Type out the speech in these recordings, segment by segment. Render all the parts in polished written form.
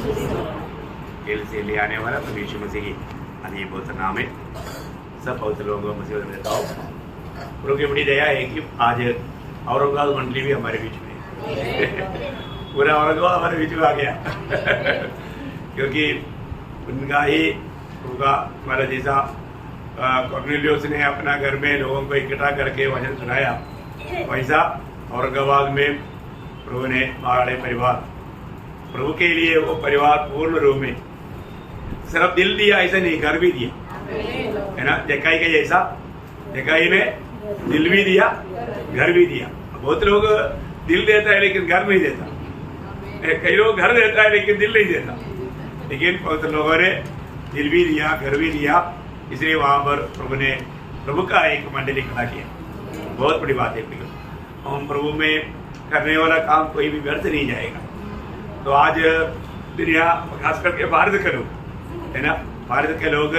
Jail से ले आने वाला प्रभु यीशु मसीह की अति पवित्र नाम है सब पवित्र लोगों को मसीह में देता हूँ। प्रभु की बड़ी दया है कि आज औरंगाबाद मंडली भी हमारे बीच में पूरा औरंगाबाद हमारे बीच में आ गया क्योंकि उनका ही होगा हमारा जैसा कॉर्नेलियस ने अपना घर में लोगों को इकट्ठा करके वचन सुनाया, वैसा औरंगाबाद में प्रभु ने हमारे परिवार प्रभु के लिए वो परिवार पूर्ण रूप में सिर्फ दिल दिया, ऐसा नहीं घर भी दिया है ना। जकाई का जैसा जकाई ने दिल भी दिया घर भी दिया। बहुत लोग दिल देता है लेकिन घर नहीं देता, कई लोग घर देता है लेकिन दिल नहीं देता, लेकिन बहुत लोगों ने दिल भी दिया घर भी दिया। इसलिए वहां पर प्रभु का एक मंडली खड़ा किया। बहुत बड़ी बात है हम प्रभु में करने वाला काम कोई भी व्यर्थ नहीं जाएगा। तो आज दुनिया खास करके भारत के लोग है ना, भारत के लोग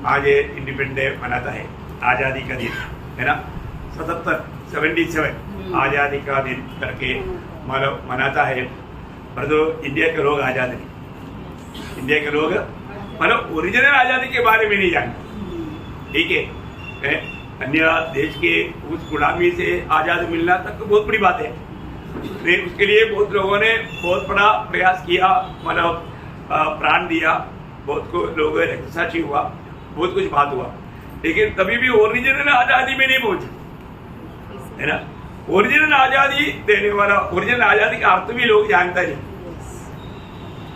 आज इंडिपेंडेंस मनाता है, आज़ादी का दिन है ना। 77 आज़ादी का दिन करके मतलब मनाता है। पर तो इंडिया के लोग आज़ाद नहीं, इंडिया के लोग मतलब ओरिजिनल आज़ादी के बारे में नहीं जानते। ठीक है, अन्य देश के उस गुलामी से आज़ाद मिलना तक तो बहुत बड़ी बात है। उसके लिए बहुत लोगों ने बहुत बड़ा प्रयास किया, मतलब प्राण दिया, बहुत को लोग रक्तसाक्षी हुआ, बहुत कुछ बात हुआ, लेकिन तभी भी ओरिजिनल आज़ादी में नहीं पहुंचे है ना। ओरिजिनल आज़ादी देने वाला, ओरिजिनल आज़ादी का अर्थ भी लोग जानता नहीं।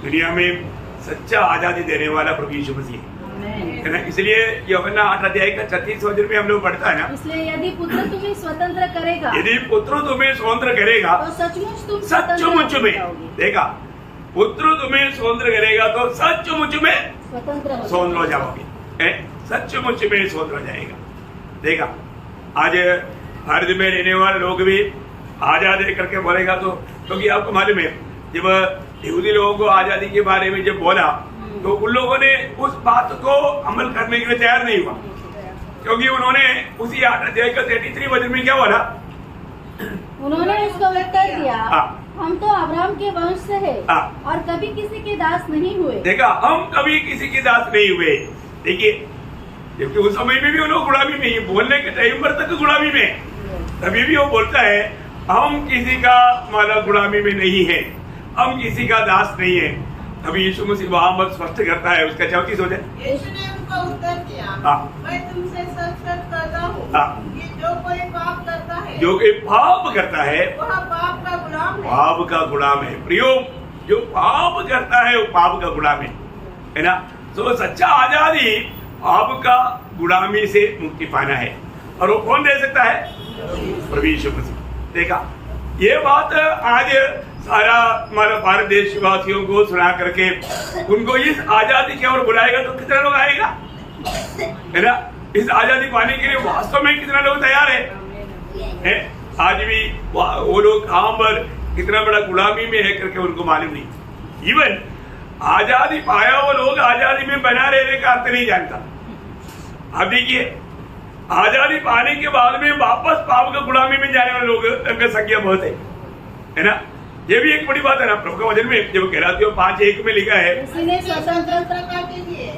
दुनिया में सच्चा आज़ादी देने वाला प्रभु यीशु मसीह है ना। इसलिए यूहन्ना 8 अध्याय का 36 वचन में हम लोग पढ़ता है ना, इसलिए यदि पुत्र तुम्हें स्वतंत्र करेगा, यदि पुत्र तुम्हें स्वतंत्र करेगा तो सचमुच में देखा, पुत्र तुम्हें स्वतंत्र करेगा तो सचमुच में स्वतंत्र हो जाओगे, सचमुच में स्वतंत्र हो जाएगा। देखा, आज भारत में रहने वाले लोग भी आजाद करके बोलेगा तो, क्योंकि आपको मालूम है जब यहूदी लोगों को आजादी के बारे में जब बोला तो उन लोगों ने उस बात को अमल करने के लिए तैयार नहीं हुआ, क्योंकि उन्होंने उसी 8 अध्याय का 33 वचन में क्या बोला, उन्होंने उसको उत्तर दिया, हम तो अब्राहम के वंश से है और कभी किसी के दास नहीं हुए। देखा, हम कभी किसी के दास नहीं हुए। देखिए, जबकि उस समय में भी वो लोग गुलामी में, बोलने के टाइम पर तक गुलामी में, तभी भी वो बोलता है हम किसी का मतलब गुलामी में नहीं है, हम किसी का दास नहीं है। अभी यीशु मसीह वहां पर स्पष्ट करता है, उसका 34 हो जाए। यीशु ने उनको उत्तर दिया, मैं तुमसे सच सच कहता हूँ कि जो कोई पाप करता है वह पाप का गुलाम है। पाप का गुलाम है प्रियो, जो पाप करता है वो पाप का गुलाम है ना। तो सच्चा आजादी पाप का गुलामी से मुक्ति पाना है, और वो कौन दे सकता है, प्रभु यीशु मसीह। देखा, ये बात आज सारा हमारा भारत देशवासियों को सुना करके उनको इस आजादी की ओर बुलाएगा तो कितना लोग आएगा है ना। इस आजादी पाने के लिए वास्तव में कितना लोग तैयार है? आज भी वो लोग कहां पर कितना बड़ा गुलामी में है करके उनको मालूम नहीं। इवन आजादी पाया वो लोग आजादी में बना रहने का अर्थ नहीं जानता। अब देखिए, आजादी पाने के बाद में वापस पाप का गुलामी में जाने वाले लोग की संख्या बहुत है ना। ये भी एक बड़ी बात है ना। प्रभु का वचन में जब गलातियों 5:1 में लिखा है, उसने स्वतंत्रता के लिए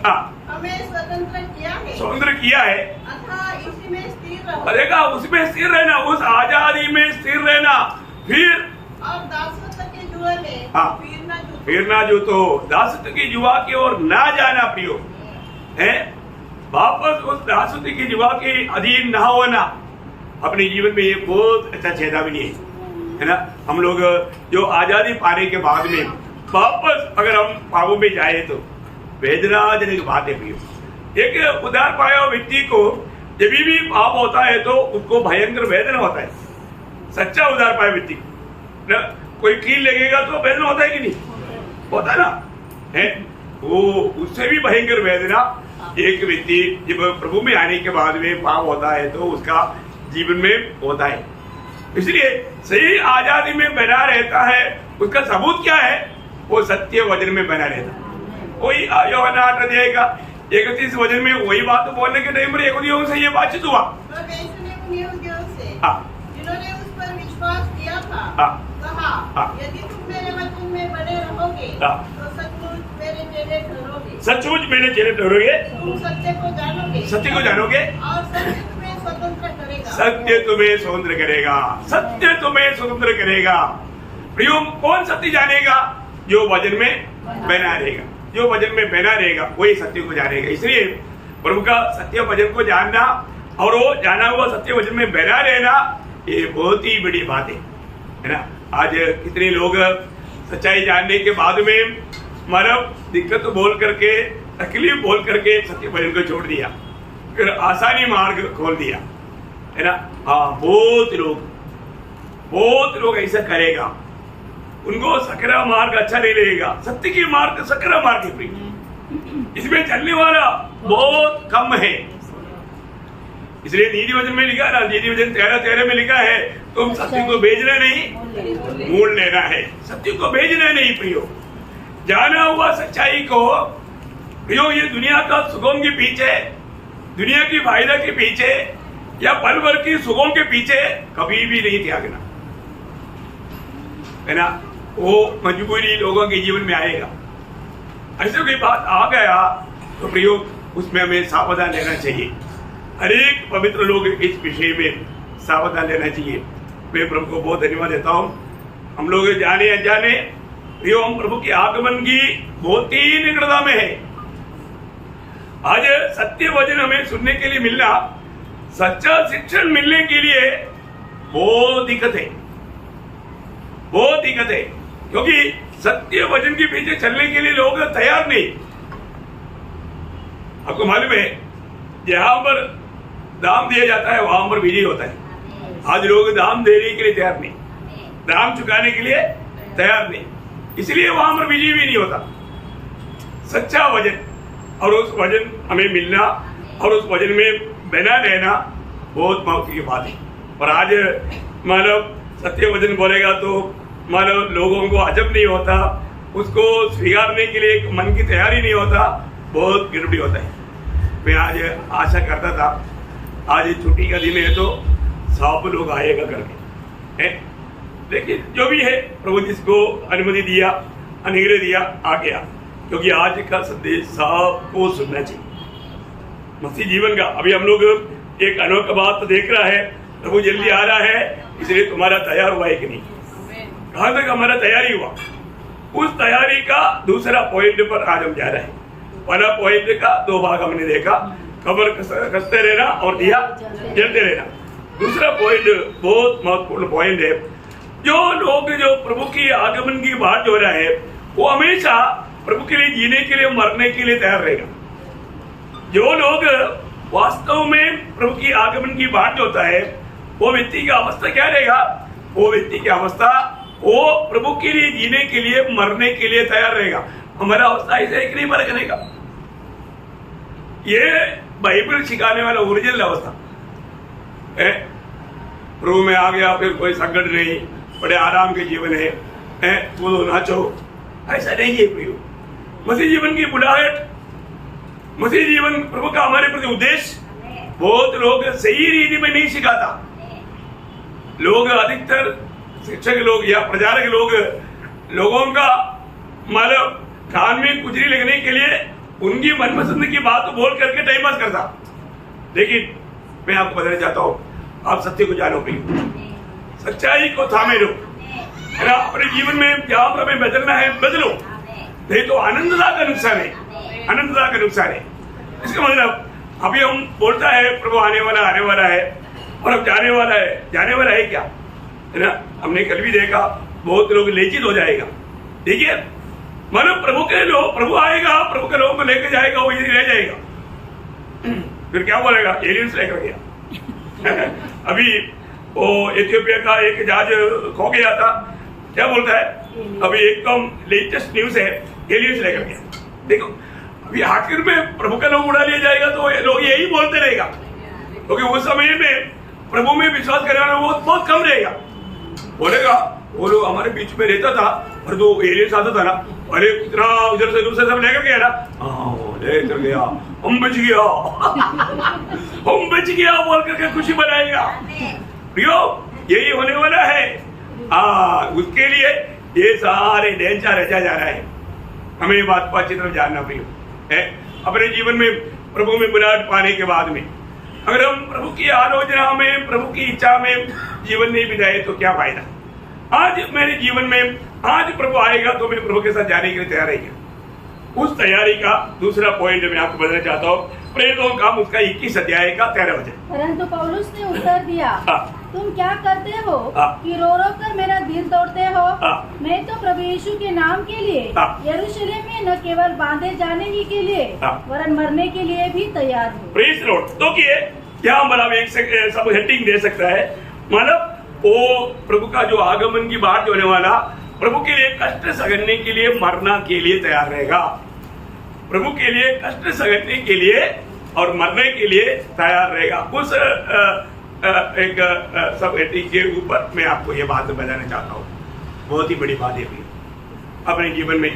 हमें स्वतंत्र किया है अतः इसी में स्थिर रहो। देखा, उसमें स्थिर रहना, उस आजादी में स्थिर रहना, फिर और दासत्व के जुआ में फिर ना जूतो, दासत्व की जुआ की ओर ना जाना प्रियो है। वापस उस दासत्व की जुआ के अधीन ना होना अपने जीवन में ये बहुत अच्छा चेतावनी है ना। हम लोग जो आजादी पाने के बाद में वापस अगर हम पापों में जाए तो वेदनाजनक बात है प्रियो। एक उद्धार पाया व्यक्ति को जब भी पाप होता है तो उसको भयंकर वेदना होता है। सच्चा उद्धार पाया व्यक्ति ना, कोई कील लगेगा तो वेदना होता है कि नहीं होता ना है, वो उससे भी भयंकर वेदना एक व्यक्ति जब प्रभु में आने के बाद में पाप होता है तो उसका जीवन में होता है। इसलिए सही आजादी में बना रहता है, उसका सबूत क्या है, वो सत्य वचन में बना रहता है। वही यूहन्ना 8 अध्याय का 31 वचन में वही बात बोलने के टाइम पर यहूदियों से ये बातचीत हुआ, जिन्होंने उस पर विश्वास किया था, कहा यदि तुम मेरे वचन में बने रहोगे तो सचमुच मेरे ठहरोगे, सचमुच मेरे चेले ठहरोगे, तुम सत्य को जानोगे, सत्य को जानोगे, और सत्य तुम्हें स्वतंत्र करेगा, सत्य तुम्हें स्वतंत्र करेगा, सत्य तुम्हें स्वतंत्र करेगा। प्रियो, कौन सत्य जानेगा? जो वचन में बना रहेगा, जो वचन में बना रहेगा वही सत्य को जानेगा। इसलिए प्रभु का सत्य वचन को जानना और वो जाना हुआ सत्य वचन में बना रहना, ये बहुत ही बड़ी बात है ना। आज कितने लोग सच्चाई जानने के बाद में मतलब दिक्कत बोल करके, तकलीफ बोल करके सत्य वचन को छोड़ दिया, फिर आसानी मार्ग खोल दिया, है ना। हाँ, बहुत लोग ऐसा करेगा, उनको सकरा मार्ग अच्छा नहीं लगेगा। सत्य की मार्ग सकरा मार्ग है, इसमें चलने वाला बहुत कम है। इसलिए नीति वचन में लिखा ना, नीति वचन 13:13 में लिखा है, तुम सत्य को भेजना नहीं, मोल लेना है। सत्य को भेजना नहीं प्रियो, जाना हुआ सच्चाई को प्रियो, ये दुनिया का सुगम के पीछे, दुनिया की फायदा के पीछे या पल भर की सुगम के पीछे कभी भी नहीं त्यागना, है ना। वो मजबूरी लोगों के जीवन में आएगा, ऐसे कोई बात आ गया तो प्रियो उसमें हमें सावधान लेना चाहिए। हर एक पवित्र लोग इस विषय में सावधान लेना चाहिए। मैं प्रभु को बहुत धन्यवाद देता हूँ। हम लोग जाने अनजाने प्रियो, हम प्रभु के आगमन की बहुत ही निकटता में है। आज सत्य वचन हमें सुनने के लिए मिलना, सच्चा शिक्षण मिलने के लिए बहुत दिक्कत है, बहुत दिक्कत है, क्योंकि सत्य वचन के पीछे चलने के लिए लोग तैयार नहीं। आपको मालूम है, जहां पर दाम दिया जाता है वहां पर विजय होता है। आज लोग दाम देने के लिए तैयार नहीं, दाम चुकाने के लिए तैयार नहीं, इसलिए वहां पर विजय भी नहीं होता। सच्चा वचन और उस वचन हमें मिलना और उस वचन में बना रहना बहुत महत्व की बात है। और आज मानव सत्य वचन बोलेगा तो मानव लोगों को अजब नहीं होता, उसको स्वीकारने के लिए एक मन की तैयारी नहीं होता, बहुत गड़बड़ी होता है। मैं आज आशा करता था, आज छुट्टी का दिन है तो सब लोग आएगा करके है, लेकिन जो भी है प्रभु जिसको अनुमति दिया, अनुग्रह दिया, आ गया, क्योंकि आज का संदेश सबको सुनना चाहिए मसीह जीवन का। अभी हम लोग एक अनोखा बात देख रहा है, प्रभु जल्दी आ रहा है, इसलिए तुम्हारा तैयार हुआ है कि नहीं? कहां तक हमारा तैयारी हुआ? उस तैयारी का दूसरा पॉइंट पर आज हम जा रहे हैं। पहला पॉइंट का 2 भाग हमने देखा, खबर कसते रहना और दिया जलते रहना। दूसरा पॉइंट बहुत महत्वपूर्ण पॉइंट है, जो लोग जो प्रभु की आगमन की बात हो रहा है, वो हमेशा प्रभु के लिए जीने के लिए, मरने के लिए तैयार रहेगा। जो लोग वास्तव में प्रभु की आगमन की बात होता है, वो व्यक्ति की अवस्था क्या रहेगा? वो व्यक्ति की अवस्था वो प्रभु के लिए जीने के लिए, मरने के लिए तैयार रहेगा। हमारा अवस्था ऐसे एक नहीं मरने का, ये बाइबल सिखाने वाला ओरिजिनल अवस्था है। प्रभु में आ गया, फिर कोई संकट नहीं, बड़े आराम के जीवन है, बोलो नाचो, ऐसा नहीं है प्रियो। मसीह जीवन की बुलाहट, मसीह जीवन प्रभु का हमारे प्रति उद्देश्य बहुत लोग सही रीति में नहीं सिखाता। लोग अधिकतर शिक्षक लोग या प्रचारक लोग लोगों का मतलब कान में कुचरी लगने के लिए उनकी मनपसंद की बात बोल करके टाइम पास करता। लेकिन मैं आपको बताना चाहता हूँ, आप सत्य को जानो प्रियो, सच्चाई को थामे लो, है ना। अपने जीवन में जहां पर हमें बदलना है बदलो, नहीं तो आनंददा का नुकसान है, आनंददा का नुकसान है। इसका मतलब अभी हम बोलता है प्रभु आने वाला है और अब जाने वाला है क्या, है ना। हमने कल भी देखा, बहुत लोग लज्जित हो जाएगा। देखिए, मतलब प्रभु आएगा, प्रभु के लोगों को लेकर जाएगा, वो यही रह जाएगा, फिर क्या बोलेगा? एलियंस लेकर गया। अभी वो इथियोपिया का एक जहाज खो गया था, क्या बोलता है? अभी एकदम लेटेस्ट न्यूज है, एलियंस लेकर गया। देखो, अभी आखिर में प्रभु का लोग उड़ा लिया जाएगा तो लोग यही बोलते रहेगा, क्योंकि उस समय में प्रभु में विश्वास करने वाला वो बहुत कम रहेगा। बोलेगा वो लोग हमारे बीच में रहता था, और तो एलियंस आता था ना, अरे कितना उधर से दूसरे सब लेकर गया ना, लेकर गया, हम बच गया हम बच गया बोल करके खुशी बनाएगा। प्रियो, यही होने वाला है। उसके लिए ये सारे ढेंचा रचा जा रहा है, हमें ये बात को अच्छी तरह जानना प्रिय है। अपने जीवन में प्रभु में बुलाहट पाने के बाद में अगर हम प्रभु की आलोचना में, प्रभु की इच्छा में जीवन नहीं बिताए तो क्या फायदा। आज मेरे जीवन में आज प्रभु आएगा तो मैं प्रभु के साथ जाने के लिए तैयार है। उस तैयारी का दूसरा पॉइंट मैं आपको बताना चाहता हूँ, प्रेरितों का काम उसका 21 अध्याय का 13 वचन। परंतु पौलुस ने उत्तर दिया, तुम क्या करते हो कि रो रो कर मेरा दिल तोड़ते हो। मैं तो प्रभु यीशु के नाम के लिए यरूशलेम में न केवल बांधे जाने ही के लिए वरन मरने के लिए भी तैयार हूँ। Praise Lord. तो क्या मतलब एक सब हेडिंग दे सकता है, मतलब वो प्रभु का जो आगमन की बात होने वाला, प्रभु के लिए कष्ट सहने के लिए मरना के लिए तैयार रहेगा। प्रभु के लिए कष्ट सहने के लिए और मरने के लिए तैयार रहेगा। उस एक सब हेडिंग के ऊपर मैं आपको ये बात बताना चाहता हूँ। बहुत ही बड़ी बात है अपने जीवन में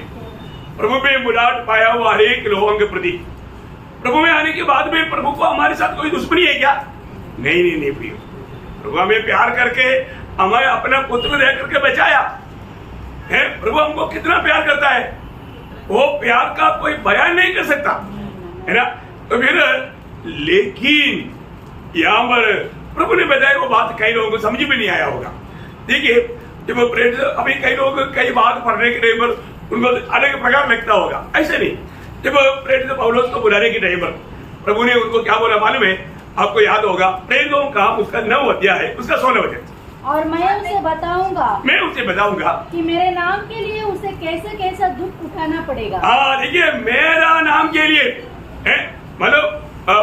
प्रभु में बुलाहट पाया हुआ हर एक लोगों के प्रति प्रभु में आने के बाद में प्रभु को हमारे साथ कोई दुश्मनी है क्या? नहीं प्रियो। प्रभु हमें प्यार करके हमें अपना पुत्र दे करके बचाया है। प्रभु हमको कितना प्यार करता है, वो प्यार का कोई बयान नहीं कर सकता है ना। तो फिर लेकिन यहाँ पर प्रभु ने बताया वो बात कई लोगों को समझ में नहीं आया होगा। देखिए जब अभी कई लोग कई बात पढ़ने के टाइम पर उनको अलग प्रकार लगता होगा, ऐसे नहीं। जब प्रेरित पौलुस को बुलाने के टाइम पर प्रभु ने उनको क्या बोला मालूम है? आपको याद होगा, प्रेरितों का उसका 9 अध्याय है, उसका 16 वचन। और मैं उसे बताऊंगा कि मेरे नाम के लिए उसे कैसे कैसा दुख उठाना पड़ेगा। हाँ देखिए, मेरा नाम के लिए मतलब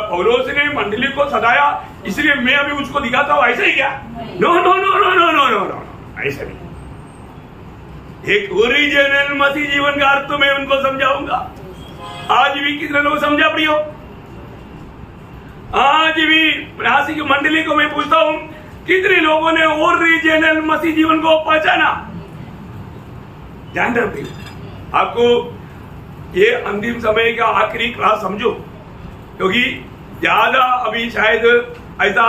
पौलुस ने मंडली को सताया इसलिए मैं अभी उसको दिखाता हूँ, ऐसा ही क्या? No no no no no no no no, ऐसा नहीं। एक ओरिजिनल मसीह जीवन का अर्थ मैं उनको समझाऊंगा। आज भी कितने लोग समझा प्रियो? आज भी नासिक मंडली को मैं पूछता हूँ, कितने लोगों ने ओरिजिनल मसीह जीवन को पहचाना? जान रहे आपको ये अंतिम समय का आखिरी क्लास समझो, क्योंकि ज्यादा अभी शायद ऐसा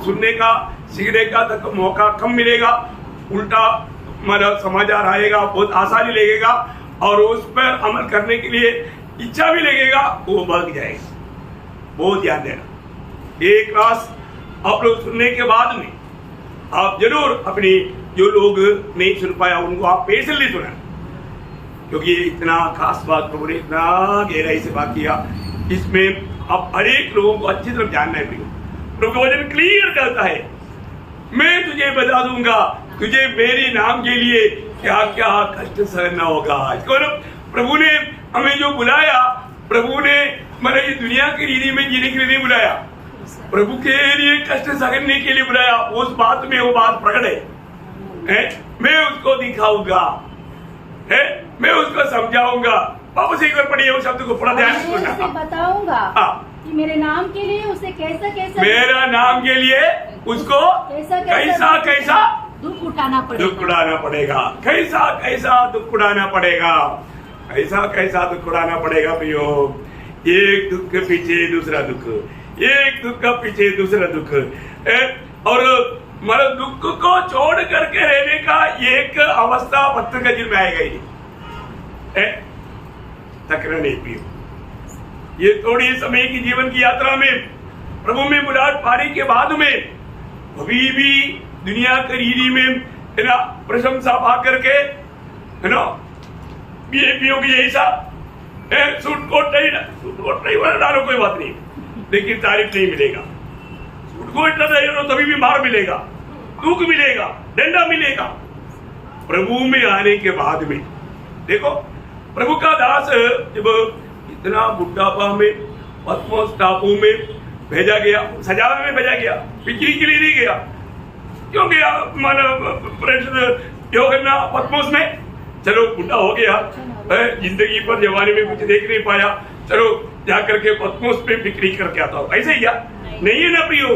सुनने का सीखने का तक मौका कम मिलेगा। उल्टा मतलब समाचार आएगा, बहुत आसानी लगेगा और उस पर अमल करने के लिए इच्छा भी लगेगा, वो भाग जाएगा। बहुत ध्यान देना। ये क्लास आप लोग सुनने के बाद में आप जरूर अपनी जो लोग नहीं सुन पाया उनको आप पेशेंटली सुना, क्योंकि इतना खास बात प्रभु ने इतना गहराई से बात किया। इसमें आप हर एक लोगों को अच्छी तरह जानना है। प्रभु का वचन क्लियर करता है, मैं तुझे बता दूंगा तुझे मेरे नाम के लिए क्या क्या कष्ट सहना होगा। प्रभु ने हमें जो बुलाया, प्रभु ने मतलब ये दुनिया की रीति में जीने के लिए नहीं बुलाया, प्रभु के लिए कष्ट सहने के लिए बुलाया। उस बात में वो बात प्रकट है। मैं उसको दिखाऊंगा, मैं उसको समझाऊंगा। वापस एक बार पढ़िए उस शब्द को, थोड़ा ध्यान से सुनना। बताऊंगा कि मेरे नाम के लिए उसे कैसा कैसा, मेरा नाम के लिए उसको कैसा कैसा दुख उठाना पड़ेगा, कैसा कैसा दुख उठाना पड़ेगा, ऐसा कैसा दुख उठाना पड़ेगा प्रियो। एक दुख के पीछे दूसरा दुख, एक दुख का पीछे दूसरा दुख, और मतलब दुख को छोड़ करके रहने का एक अवस्था पत्थर का जीवन में आएगा ही तकरा नहीं पियो। ये थोड़ी समय की जीवन की यात्रा में प्रभु में बुलाहट पाने के बाद में अभी भी दुनिया के रीति में है ना प्रशंसा पा करके है ना बीएपीओ की ऐसा सूट कोट नहीं वाला डालो कोई बात नहीं, लेकिन तारीफ नहीं मिलेगा। सूट कोट डालो तभी भी मार मिलेगा, दुख मिलेगा, डंडा मिलेगा। प्रभु में आने के बाद में देखो, प्रभु का दास जब इतना बुढ़ापा में पद्मोस टापू में भेजा गया, सजावे में भेजा गया, बिक्री के लिए नहीं गया। क्यों गया? यूहन्ना पद्मोस में, चलो बुढ़ा हो गया, जिंदगी पर जवानी में कुछ देख नहीं पाया, चलो जाकर के पद्मोस पे बिक्री करके आता हूँ, ऐसे ही क्या? नहीं है ना प्रियो।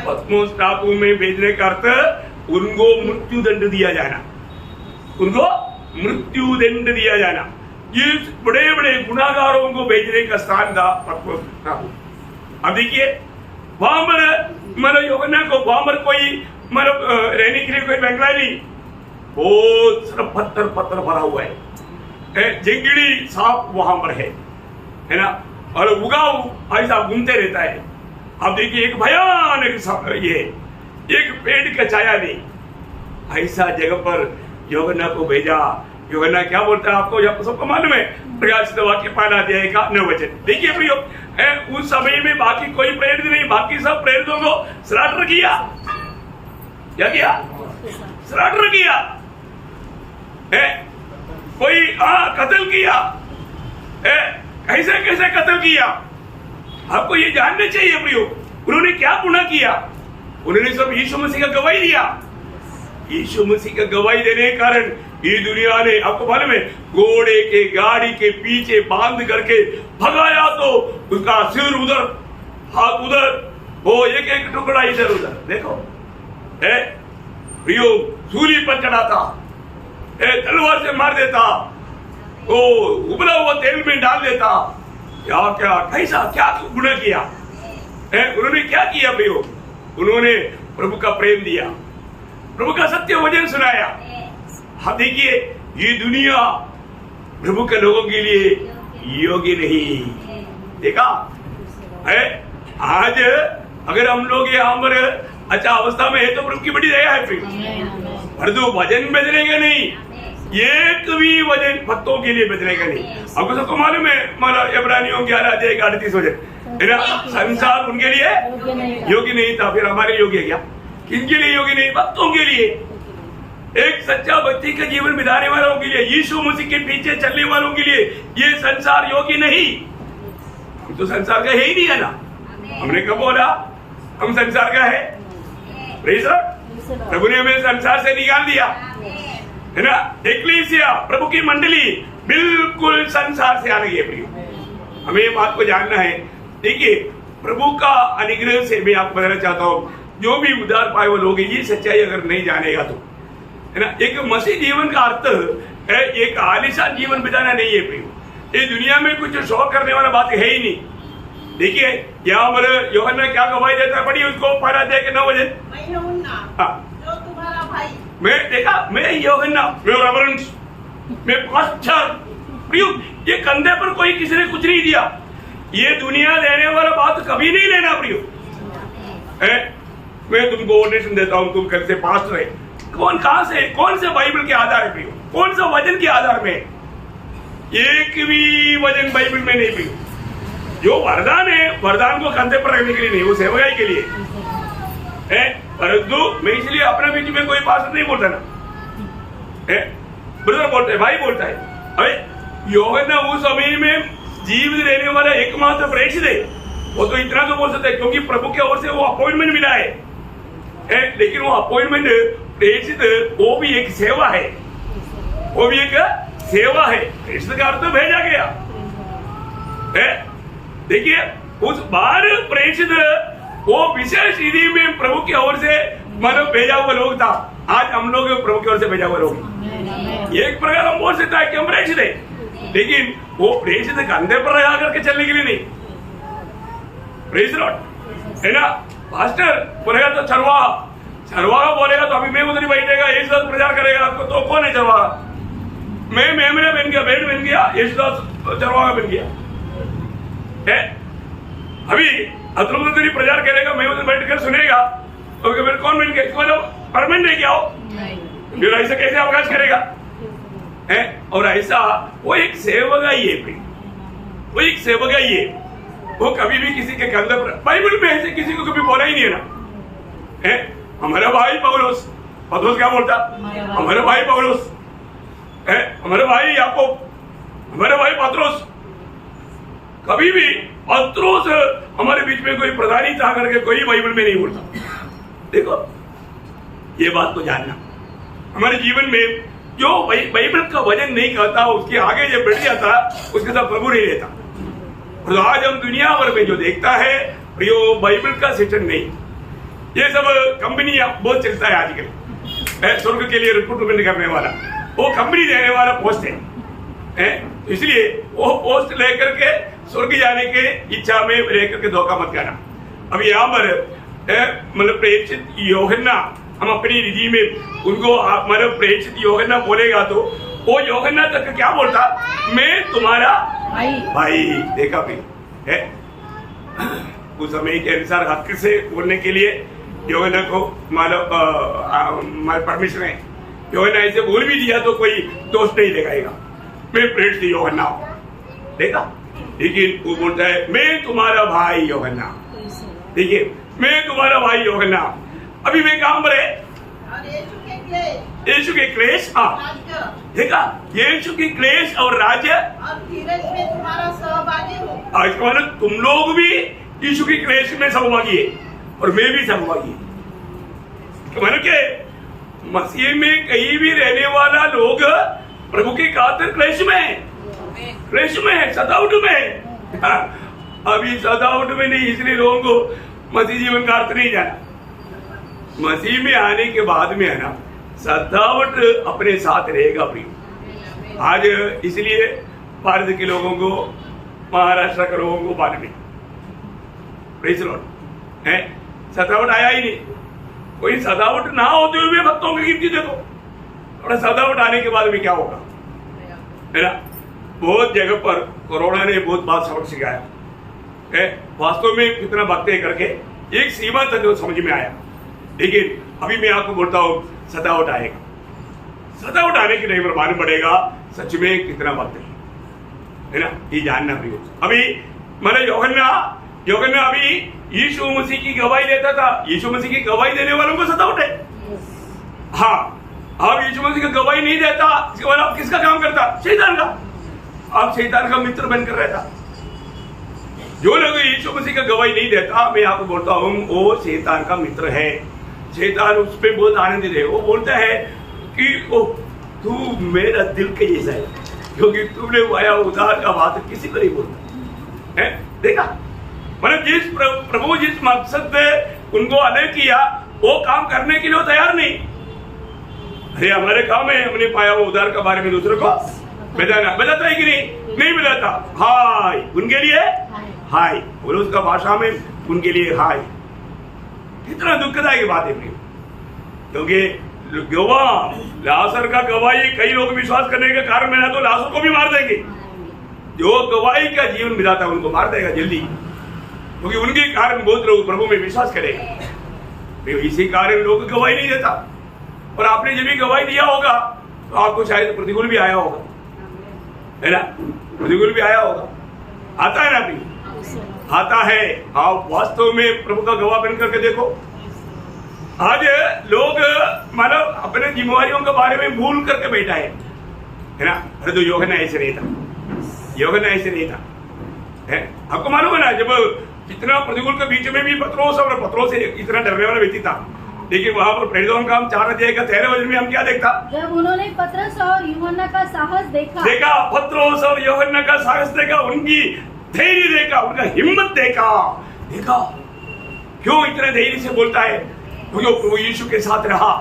पद्मोस टापू में भेजने का अर्थ उनको मृत्यु दंड दिया जाना, उनको मृत्यु दंड दिया जाना। ये बड़े बड़े गुनाहगारों को भेजने का स्थान था पद्मोस टापू। अब देखिए वहां पर मतलब यूहन्ना को वहां पर कोई मतलब रहने के लिए कोई बंगला नहीं, बहुत सारा पत्थर भरा हुआ है। जंगली सांप वहां पर है ना, और उगाऊ ऐसा घूमते रहता है। अब देखिए एक भयानक ये एक पेड़ का छाया नहीं, ऐसा जगह पर यूहन्ना को भेजा। यूहन्ना क्या बोलता है आपको सबको मालूम है, प्रकाशित वाक्य 5 अध्याय का 9 वचन। देखिए प्रियो, उस समय में बाकी कोई प्रेरित नहीं, बाकी सब प्रेरितों को स्लाटर किया। क्या किया? स्लाटर किया। कोई कत्ल किया। कैसे कैसे कत्ल किया? आपको ये जानना चाहिए प्रियो, उन्होंने क्या गुनाह किया? उन्होंने सब यीशु मसीह का गवाही दिया। यीशु मसीह का गवाही देने के कारण ये दुनिया ने, आपको मालूम है, घोड़े के गाड़ी के पीछे बांध करके भगाया तो उसका सिर उधर, हाथ उधर, वो एक एक टुकड़ा इधर उधर। देखो प्रियो, सूली पर चढ़ाता, तलवार से मार देता, वो उबला हुआ तेल में डाल देता। क्या क्या कैसा क्या गुनाह किया? उन्होंने क्या किया प्रियो? उन्होंने प्रभु का प्रेम दिया, प्रभु का सत्य वचन सुनाया। हाँ देखिए, ये दुनिया प्रभु के लोगों के लिए योग्य नहीं। देखा है, आज अगर हम लोग यहाँ पर अच्छा अवस्था में है तो प्रभु की बड़ी दया है। फिर परंतु वचन बदलेगा नहीं, एक भी वचन भक्तों के लिए बदलेगा नहीं। आपको सबको मालूम है, इब्रानियों 11 अध्याय 38 वचन, संसार उनके लिए योग्य नहीं था, फिर हमारे योग्य क्या? किनके लिए योग्य नहीं? भक्तों के लिए। एक सच्चा भक्ति का जीवन बिताने वालों के लिए, यीशु मसीह के पीछे चलने वालों के लिए ये संसार योग्य नहीं। हम तो संसार का है ही नहीं है ना। हमने कब बोला हम संसार का है? प्रभु ने हमें संसार से निकाल दिया है ना। एक्लीसिया, प्रभु की मंडली बिल्कुल संसार से अलग है प्रियो। हमें ये बात को जानना है। देखिए, प्रभु का अनुग्रह से मैं आपको बताना चाहता हूँ, जो भी उद्धार पाए वो लोग ये सच्चाई अगर नहीं जानेगा तो, है ना, एक मसीह जीवन का अर्थ एक आलीशान जीवन बिताना नहीं है प्रियो। ये दुनिया में कुछ शौक करने वाला बात है ही नहीं। देखिए यहाँ पर यूहन्ना क्या गवाही देता है, पढ़िए उसको, 5 अध्याय के 9 वचन। जो तुम्हारा भाई, मैं देखा, मैं यूहन्ना, मैं रेवरेंस, मैं पास्टर प्रियो, ये कंधे पर कोई किसी ने कुछ नहीं दिया। ये दुनिया देने वाला बात कभी नहीं लेना प्रियो। मैं तुमको ऑर्डिनेशन देता हूँ, तुम कल से पास्टर है। कौन, कहां से, कौन से बाइबल के आधार है प्रियो? कौन सा वचन के आधार में? एक भी वचन बाइबल में नहीं प्रियो। जो वरदान है, वरदान को कंधे पर रखने के लिए नहीं, वो सेवकाई के लिए है। परंतु मैं इसलिए अपने बीच में कोई पास्टर नहीं बोलता ना, ब्रदर बोलता है, भाई बोलता है। अरे यूहन्ना उस समय में जीवित रहने वाला एकमात्र प्रेषित है। वो तो इतना तो बोल सकता है क्योंकि प्रभु की ओर से वो अपॉइंटमेंट मिला है। लेकिन वो अपॉइंटमेंट प्रेषित, वो भी एक सेवा है, वो भी एक सेवा है। प्रेषित का अर्थ भेजा गया। देखिए उस बार प्रेषित वो विशेष विधि में प्रभु की ओर से मानव भेजा हुआ लोग था। आज हम लोग प्रभु की ओर से भेजा हुआ लोग। एक प्रकार हम बोल सकता है कि हम प्रेषित है, लेकिन वो प्रेषित कंधे पर लगा करके चलने के लिए नहीं। प्रेज लॉर्ड, है ना। पास्टर बोलेगा तो चरवाहा बोलेगा तो अभी मैं उधर ही बैठेगा, यीशुदास प्रचार करेगा तो कौन है चरवाहा? मैं मेमना बन गया, भेड़ बन गया, यीशुदास चरवाहा बन गया। अभी अतुल प्रचार करेगा, मैं उधर बैठकर सुनेगा, तो फिर कौन बन गया? इसको परमानेंट है क्या हो? फिर ऐसा कैसे अवकाश करेगा? और ऐसा वो एक सेवकाई है, वो एक सेवकाई है। वो कभी भी किसी के कंधे पर, बाइबल में ऐसे किसी को कभी बोला ही नहीं है ना। हमारा भाई पौलुस, पत्रोस क्या बोलता? हमारे भाई पौलुस, हमारे भाई याकूब, हमारे भाई पत्रोस। कभी भी पत्रोस हमारे बीच में कोई प्रधानी था करके कोई बाइबल में नहीं बोलता। देखो ये बात को जानना, हमारे जीवन में जो बाइबल का वजन नहीं करता, उसके आगे जो बढ़ जाता, उसके साथ प्रभु नहीं रहता। और आज हम दुनिया भर में जो देखता है प्रियो, बाइबल का सिस्टम नहीं। ये सब कंपनी बहुत चलता है आजकल, स्वर्ग के लिए रिक्रूटमेंट करने वाला, वो कंपनी देने वाला पोस्ट है। इसलिए वो पोस्ट लेकर के स्वर्ग जाने के इच्छा में रहकर के धोखा मत करना। अब यहाँ पर मतलब प्रेषित यूहन्ना, हम अपनी निधि में उनको मतलब प्रेषित यूहन्ना बोलेगा तो वो यूहन्ना तक क्या बोलता, मैं तुम्हारा भाई। देखा भी है उस समय के अनुसार हक से बोलने के लिए यूहन्ना को परमिशन है। यूहन्ना ऐसे बोल भी दिया तो कोई दोष नहीं लगाएगा, मैं प्रेरित यूहन्ना हूं। देखा, लेकिन वो बोलता है मैं तुम्हारा भाई यूहन्ना। देखिए, मैं तुम्हारा भाई यूहन्ना। अभी मैं काम पर है यीशु के क्लेश। हाँ, देखा, यीशु की क्लेश और राज्य और धीरज में तुम्हारा सहभागी हूँ। आज मतलब तुम लोग भी यीशु की क्लेश में सहभागी है और मैं भी सहभागी है। मतलब के मसीह में कहीं भी रहने वाला लोग प्रभु की खातिर क्लेश में है, सतावट में। अभी सतावट में नहीं, इसलिए लोगों को मसीह जीवन का अर्थ नहीं जाना। मसीह में आने के बाद में है ना, सतावट अपने साथ रहेगा प्रिय। आज इसलिए भारत के लोगों को, महाराष्ट्र के लोगों को बाद में प्रेज़ लॉर्ड है, सतावट आया ही नहीं। कोई सतावट ना होते हुए भक्तों की गिनती देखो, थोड़ा सतावट आने के बाद में क्या होगा, है ना। बहुत जगह पर कोरोना ने बहुत बात सबक सिखाया है, वास्तव में कितना भक्त है करके एक सीमा तक जो समझ में आया। लेकिन अभी मैं आपको बोलता हूँ सतावट आएगा, सतावट आने के लिए मालूम पड़ेगा सच में कितना भक्त है ना, ये जानना भी। अभी मैंने यूहन्ना अभी यीशु मसीह की गवाही देता था। यीशु मसीह की गवाही देने वालों को सतावट है। हाँ, आप यीशु मसीह की गवाही नहीं देता, इसके बाद आप किसका काम करता, शैतान का। आप शैतान का मित्र बनकर रहता। जो लोग यीशु मसीह का गवाही नहीं देता, मैं आपको बोलता हूँ वो शैतान का मित्र है। शैतान उस पर बहुत आनंदित है। वो बोलता है कि ओ तू मेरा दिल के जैसा है, क्योंकि तुमने वाया उधार का बात किसी को नहीं बोलता है। देखा, मतलब जिस प्रभु जिस मकसद से उनको अलग किया, वो काम करने के लिए तैयार नहीं। अरे हमारे काम है, हमने पाया वो उधार का बारे में दूसरे को बताता है कि नहीं बताता। हाय उनके लिए हाय, बोलो उसका भाषा में उनके लिए हाय। कितना दुखदायक बात है, क्योंकि गवाह लासर का गवाही कई लोग विश्वास करने के कारण में ना तो लासर को भी मार देंगे। जो गवाही का जीवन बिताता है उनको मार देगा जल्दी, क्योंकि उनके कारण बहुत लोग प्रभु में विश्वास करेंगे। इसी कारण लोग गवाही नहीं देता। और आपने जब भी गवाही दिया होगा तो आपको शायद प्रतिकूल भी आया होगा, है ना, प्रतिकूल भी आया होगा, आता है ना भी, आता है। आप वास्तव में प्रभु का गवाह बन करके देखो। आज लोग मतलब अपने जिम्मेवारियों के बारे में भूल करके बैठा है ना। अरे तो यूहन्ना ऐसे नहीं था, यूहन्ना ऐसे नहीं था, है। आपको मालूम है ना, जब इतना प्रतिकूल के बीच में भी पत्रोस से इतना डरने वाला व्यक्ति था, लेकिन वहां पर प्रेरितों का हम 4 अध्याय का 13 वचन में हम क्या देखता, जब उन्होंने पतरस और यूहन्ना का साहस देखा, पत्रोस और यूहन्ना का साहस देखा, उनकी धैर्य देखा, उनका हिम्मत देखा। क्यों इतने धैर्य से बोलता है, क्योंकि प्रभु यीशु के साथ रहा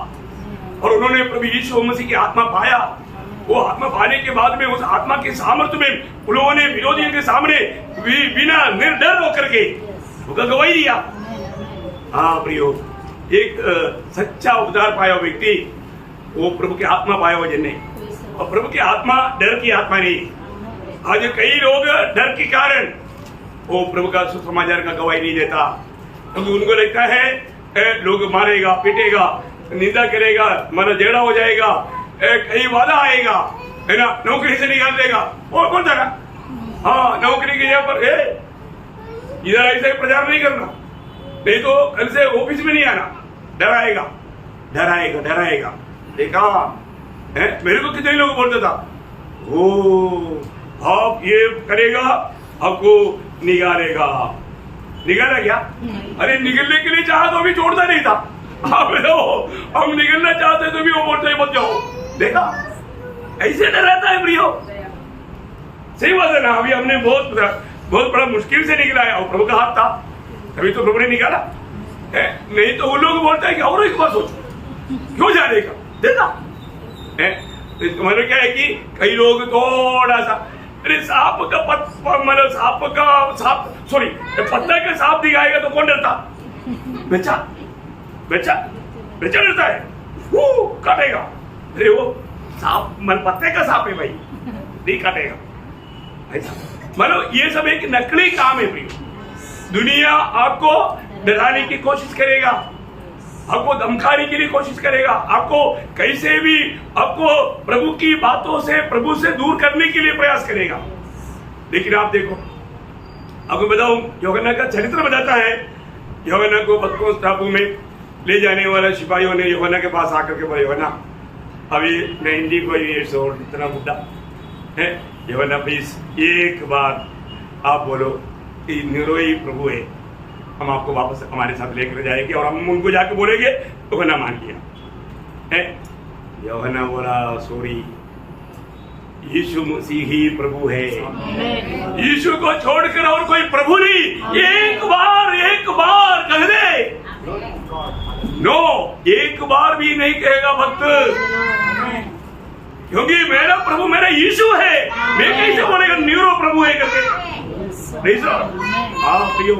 और उन्होंने प्रभु यीशु मसीह की आत्मा पाया। वो आत्मा पाने के बाद में उस आत्मा के सामर्थ्य में उन लोगों ने विरोधियों के सामने बिना निर्डर होकर के उनका गवाही दिया। हाँ प्रियो, एक सच्चा उद्धार पाया व्यक्ति वो प्रभु की आत्मा पाया हुआ जिन्हें, और प्रभु की आत्मा डर की आत्मा नहीं। आज कई लोग डर के कारण वो प्रभु का सुसमाचार का गवाही नहीं देता, क्योंकि उनको लगता है लोग मारेगा, पीटेगा, निंदा करेगा, माना जेड़ा हो जाएगा, कहीं वादा आएगा, है ना, नौकरी से निकाल देगा। और कौन था ना, हाँ नौकरी की जगह पर इधर ऐसे प्रचार नहीं करना, नहीं तो कल से ऑफिस में नहीं आना, डराएगा डराएगा डराएगा। देखा है, मेरे को कितने लोग बोलते था, ओ आप ये करेगा आपको निकालेगा। निकाला क्या? अरे निकलने के लिए चाहा तो अभी छोड़ता नहीं था। हम निकलना चाहते तो भी वो बोलते मत जाओ। देखा, ऐसे डराता है प्रियो। सही बात है ना। अभी हमने बहुत बड़ा मुश्किल से निकला है और प्रभु का हाथ था, तभी तो प्रभु ने निकाला है। नहीं तो वो लोग बोलते हैं कि और एक बार सोचो क्यों जाने का। देखा है, तो इसका मतलब क्या है कि कई लोग थोड़ा सा, अरे सांप का पत्ता का सांप दिखाएगा तो कौन डरता? बेचा डरता है, काटेगा। अरे वो सांप मन पत्ते का सांप है भाई, नहीं काटेगा ऐसा। मतलब ये सब एक नकली काम है प्रियो। दुनिया आपको डराने की कोशिश करेगा, आपको धमकाने के लिए कोशिश करेगा, आपको कैसे भी आपको प्रभु की बातों से, प्रभु से दूर करने के लिए प्रयास करेगा। लेकिन आप देखो, आपको बताऊं, यूहन्ना का चरित्र बताता है। यूहन्ना को पतमोस टापू में ले जाने वाला सिपाहियों ने यूहन्ना के पास आकर के बोला, यूहन्ना अभी मैं हिंदी को ये छोड़, इतना मुद्दा है, यूहन्ना प्लीज एक बार आप बोलो कि नीरो ही प्रभु है, हम आपको वापस हमारे साथ लेकर जाएंगे और हम उनको जाके बोलेंगे। यूहन्ना मान लिया है। यूहन्ना बोला सॉरी, यीशु मसीह ही प्रभु है, यीशु को छोड़कर और कोई प्रभु नहीं। एक बार कह दे, नो एक बार भी नहीं कहेगा भक्त, क्योंकि मेरा प्रभु मेरा यीशु है। मैं कैसे बोलेगा नीरो प्रभु है करके? नहीं सर, हाँ प्रियो,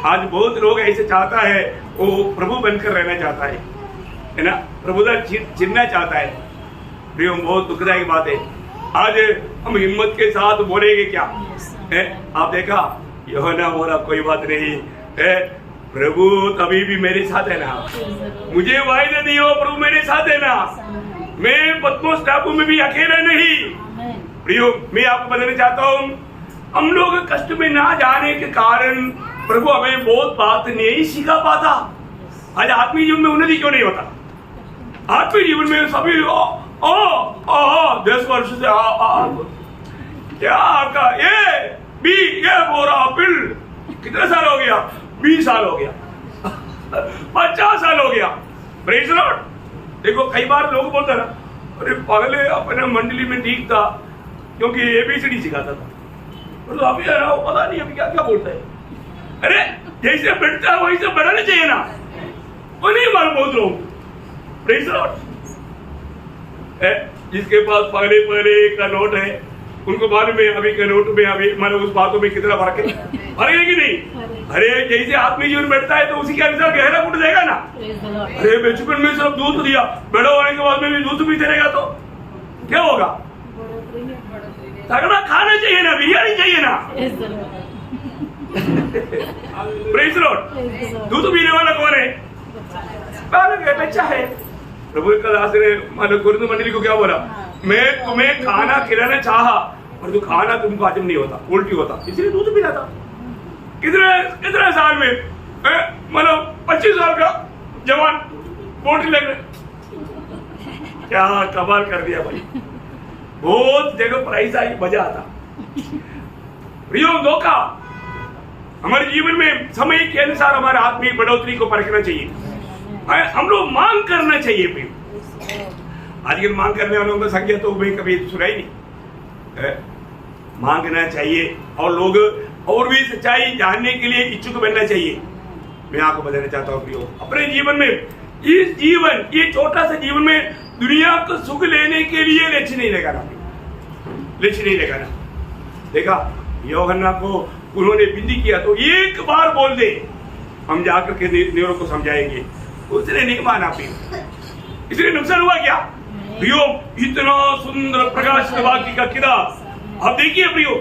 आज बहुत लोग ऐसे चाहता है, वो प्रभु बनकर रहना चाहता है ना, प्रभुता चिन्हना चाहता है। प्रियो बहुत दुखदायक बात है। आज हम हिम्मत के साथ बोलेंगे क्या है? आप देखा यूहन्ना बोला कोई बात नहीं है, प्रभु तभी भी मेरे साथ है ना, मुझे वायदा नहीं हो, प्रभु मेरे साथ है ना, मैं पतमोस टापू में भी अकेला नहीं। प्रियो मैं आपको बताना चाहता हूँ, हम लोग कष्ट में ना जाने के कारण प्रभु हमें बहुत बात नहीं सिखा पाता। आज आत्मीय जीवन में उन्नति क्यों नहीं होता? आत्मीय जीवन में सभी 10 वर्ष से क्या आपका ये बोरा पिल कितने साल हो गया? 20 साल हो गया, 50 साल हो गया। Praise the Lord. देखो कई बार लोग बोलते ना, अरे पहले अपने मंडली में ठीक था क्योंकि ABCD सिखाता था, तो अभी पता नहीं अभी क्या क्या बोलता है। अरे जैसे बढ़ता है वैसे बढ़ाना चाहिए ना, वो नहीं मालूम बहुत लोग। Praise the Lord. जिसके पास पहले का नोट है उनको मालूम है अभी के नोट में, अभी मतलब उस बातों में कितना फर्क है, फर्क है कि नहीं? अरे जैसे आत्मीय जीवन बैठता है तो उसी के अनुसार गहरा फुट जाएगा ना। अरे बचपन में सब दूध दिया, बड़ा होने के बाद में भी दूध पीते रहेगा तो क्या होगा? तगड़ा खाना चाहिए ना, बिरयानी चाहिए ना। Praise the Lord. दूध पीने वाला कौन है? बालक है, बच्चा है। प्रभु का दास ने मतलब कुरिन्थ मंडली को क्या बोला? मैं तुम्हें खाना खिलाना चाहा और तो खाना तुमको हजम नहीं होता, उल्टी होता, इसलिए दूध पिला था। कितने साल में मतलब 25 साल का जवान पोल्ट्री लग रहे, क्या कमाल कर दिया भाई। बहुत जगह प्राइस आई, मजा आता। प्रियो धोखा हमारे जीवन में समय के अनुसार हमारे आत्मीय बढ़ोतरी को परखना चाहिए, हम लोग मांग करना चाहिए। प्रियो आजकल मांग करने वालों की संख्या तो मैं कभी सुना ही नहीं। मांगना चाहिए और लोग और भी सच्चाई जानने के लिए इच्छुक बनना चाहिए। मैं आपको बताना चाहता हूँ प्रियो, अपने जीवन में इस जीवन ये छोटा सा जीवन में दुनिया को सुख लेने के लिए लक्ष्य नहीं लगाना, लक्ष्य नहीं लगाना। देखा यूहन्ना को उन्होंने विनती किया तो एक बार बोल दे, हम जाकर के नीरो को समझाएंगे, उसने नहीं माना। प्रियो इसलिए नुकसान हुआ क्या? प्रियो इतना सुंदर प्रकाशित वाक्य का किला आप देखिए प्रियो,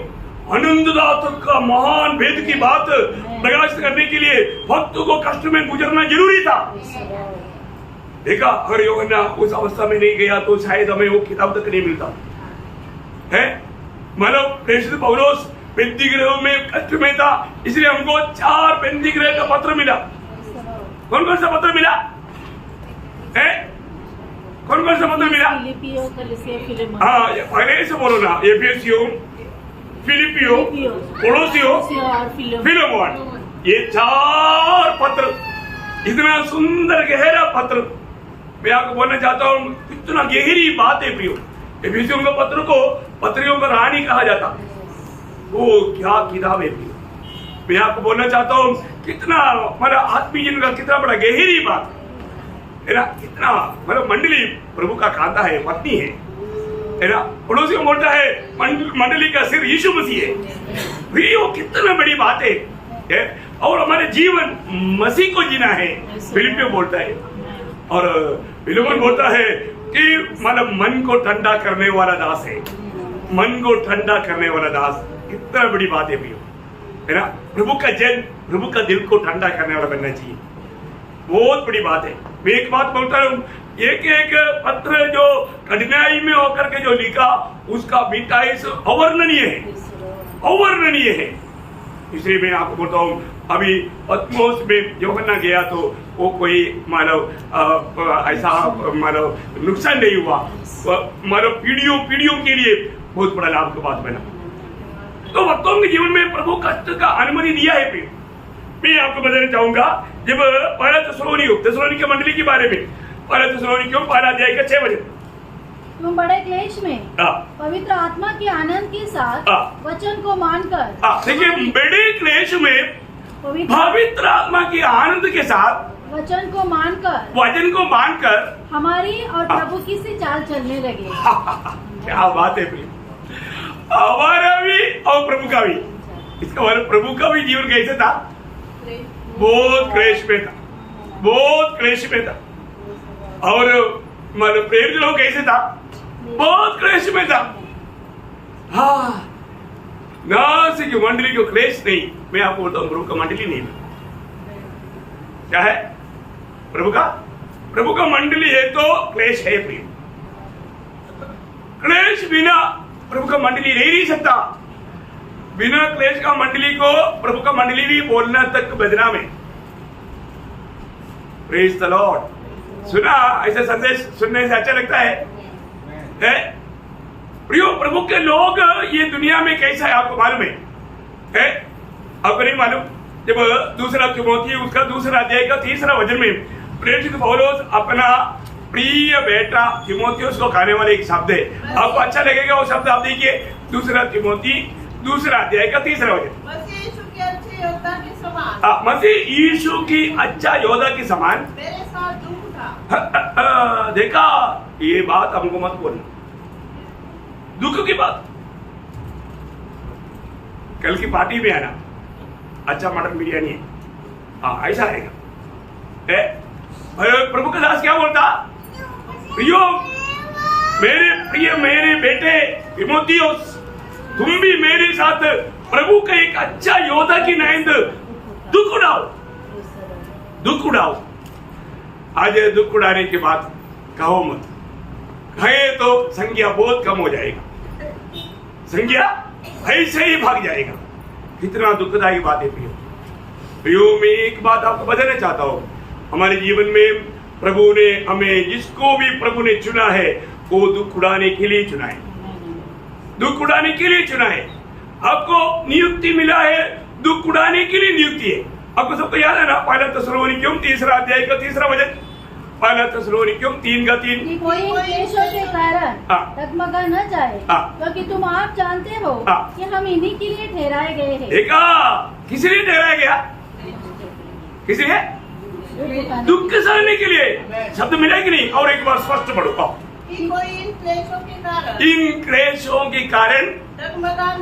आनंददाता का महान भेद की बात प्रकाशित करने के लिए भक्त को कष्ट में गुजरना जरूरी था। देखा अगर यूहन्ना उस अवस्था में नहीं गया तो शायद हमें वो किताब तक नहीं मिलता है। मतलब प्रेषित पौलुस पेंतीगृह में कष्ट में था, इसलिए हमको 4 पेंतीगृह का पत्र मिला। कौन कौन सा पत्र मिला है? कौन कौन सा पत्र मिला? हाँ पहले से बोलो ना, एफेसियो, फिलिपियो, कोलोसियो, फिलेमोन, ये 4 पत्र, इतना सुंदर गहरा पत्र। मैं आपको बोलना चाहता हूँ इतना गहरी बात है प्रियो। एफेसियों के पत्र को पत्रियों का रानी कहा जाता, वो क्या किताब है प्रियो। मैं आपको बोलना चाहता हूँ कितना मतलब आत्मीय जीवन का कितना बड़ा गहरी बात है ना, कितना मतलब मंडली प्रभु का खाता है, पत्नी है ना। पड़ोसी को बोलता है मंडली का सिर यीशु मसीह है। प्रियो कितना बड़ी बात है और हमारे जीवन मसीह को जीना है, फिलिपियो बोलता है। और फिलेमोन बोलता है कि मतलब मन को ठंडा करने वाला दास है, मन को ठंडा करने वाला दास। कितना बड़ी बात है भैया, है ना। प्रभु का जन, प्रभु का दिल को ठंडा करने वाला बनना चाहिए, बहुत बड़ी बात है। मैं एक बात बोलता हूँ, एक एक पत्र जो कठिनाई में होकर के जो लिखा उसका मीठाई अवर्णनीय है, अवर्णनीय है। इसलिए मैं आपको बोलता हूँ, अभी पत्मोस में यूहन्ना गया तो वो कोई मानव ऐसा मानव नुकसान नहीं हुआ, मानव पीढ़ियों पीढ़ियों के लिए बहुत बड़ा लाभ का बात बना। तो भक्तों के जीवन में प्रभु कष्ट का अनुमति दिया है। फिर मैं आपको बताना चाहूंगा, जब पहला थिस्सलुनीके की मंडली के बारे में, पहला थिस्सलुनीके पहला अध्याय का 6 वचन, तुम बड़े क्लेश में पवित्र आत्मा के आनंद के साथ वचन को मानकर, देखिए बड़े क्लेश में पवित्र आत्मा के आनंद के साथ वचन को मानकर हमारी और प्रभु की सी चाल चलने लगे। क्या बात है प्रिय, हमारा भी और प्रभु का भी। इसका मतलब प्रभु का भी जीवन कैसे था, बहुत क्लेश में था, बहुत क्लेश में था। और मतलब प्रेरित लोग कैसे था, बहुत क्लेश में था। हाँ, नासिक की मंडली को क्लेश नहीं, मैं आपको बोलता हूँ प्रभु का मंडली नहीं, क्या है प्रभु का मंडली है तो क्लेश है प्रिय। क्लेश बिना प्रभु का मंडली रह नहीं सकता। बिना क्लेश का मंडली को प्रभु का मंडली भी बोलना तक बदनाम है। Praise the Lord. सुना, ऐसे संदेश सुनने से अच्छा लगता है? प्रियो, प्रभु के लोग ये दुनिया में कैसा है आपको मालूम है? आपको नहीं मालूम? जब दूसरा तिमोथी उसका दूसरा अध्याय का 3 वचन में प्रेरित पौलुस अपना प्रिय बेटा तिमोथियुस को कहने वाले एक शब्द है, आपको अच्छा लगेगा वो शब्द। आप देखिए, दूसरा तिमोथी दूसरा अध्याय का 3 वचन, मसीह यीशु के अच्छे योद्धा के समान, मसीह यीशु की अच्छा योद्धा के समान मेरे साथ दुख था। देखा, ये बात हमको मत बोलना, दुख की बात। कल की पार्टी में आना, अच्छा मटन बिरयानी है, हाँ ऐसा आएगा। प्रभु का दास क्या बोलता, प्रियो मेरे बेटे तिमोथियुस, तुम भी मेरे साथ प्रभु का एक अच्छा योद्धा की नाइंद दुख उड़ाओ। आज दुख उड़ाने के बाद कहो मत, कहे तो संज्ञा बहुत कम हो जाएगा, संज्ञा ऐसे ही भाग जाएगा। कितना दुखदायी बात है प्रियो। मैं एक बात आपको बताना चाहता हूँ, हमारे जीवन में प्रभु ने हमें, जिसको भी प्रभु ने चुना है वो दुख उड़ाने के लिए चुना है, दुख उड़ाने के लिए चुना है। आपको नियुक्ति मिला है, दुख उड़ाने के लिए नियुक्ति है। आपको सबको याद है ना, पहला थिस्सलुनीके 3 अध्याय का 3 वचन, पहला थिस्सलुनीके 3:3, कोई क्लेशों के कारण डगमगा न जाए, क्योंकि तुम आप जानते हो कि हम इन्हीं के लिए ठहराए गए हैं। देखा, किस लिए ठहराया गया? किस लिए? दुख सहने के लिए। शब्द मिला कि नहीं? और एक बार स्पष्ट पढ़ो। कि कोई इन क्लेशों के कारण डगमगा न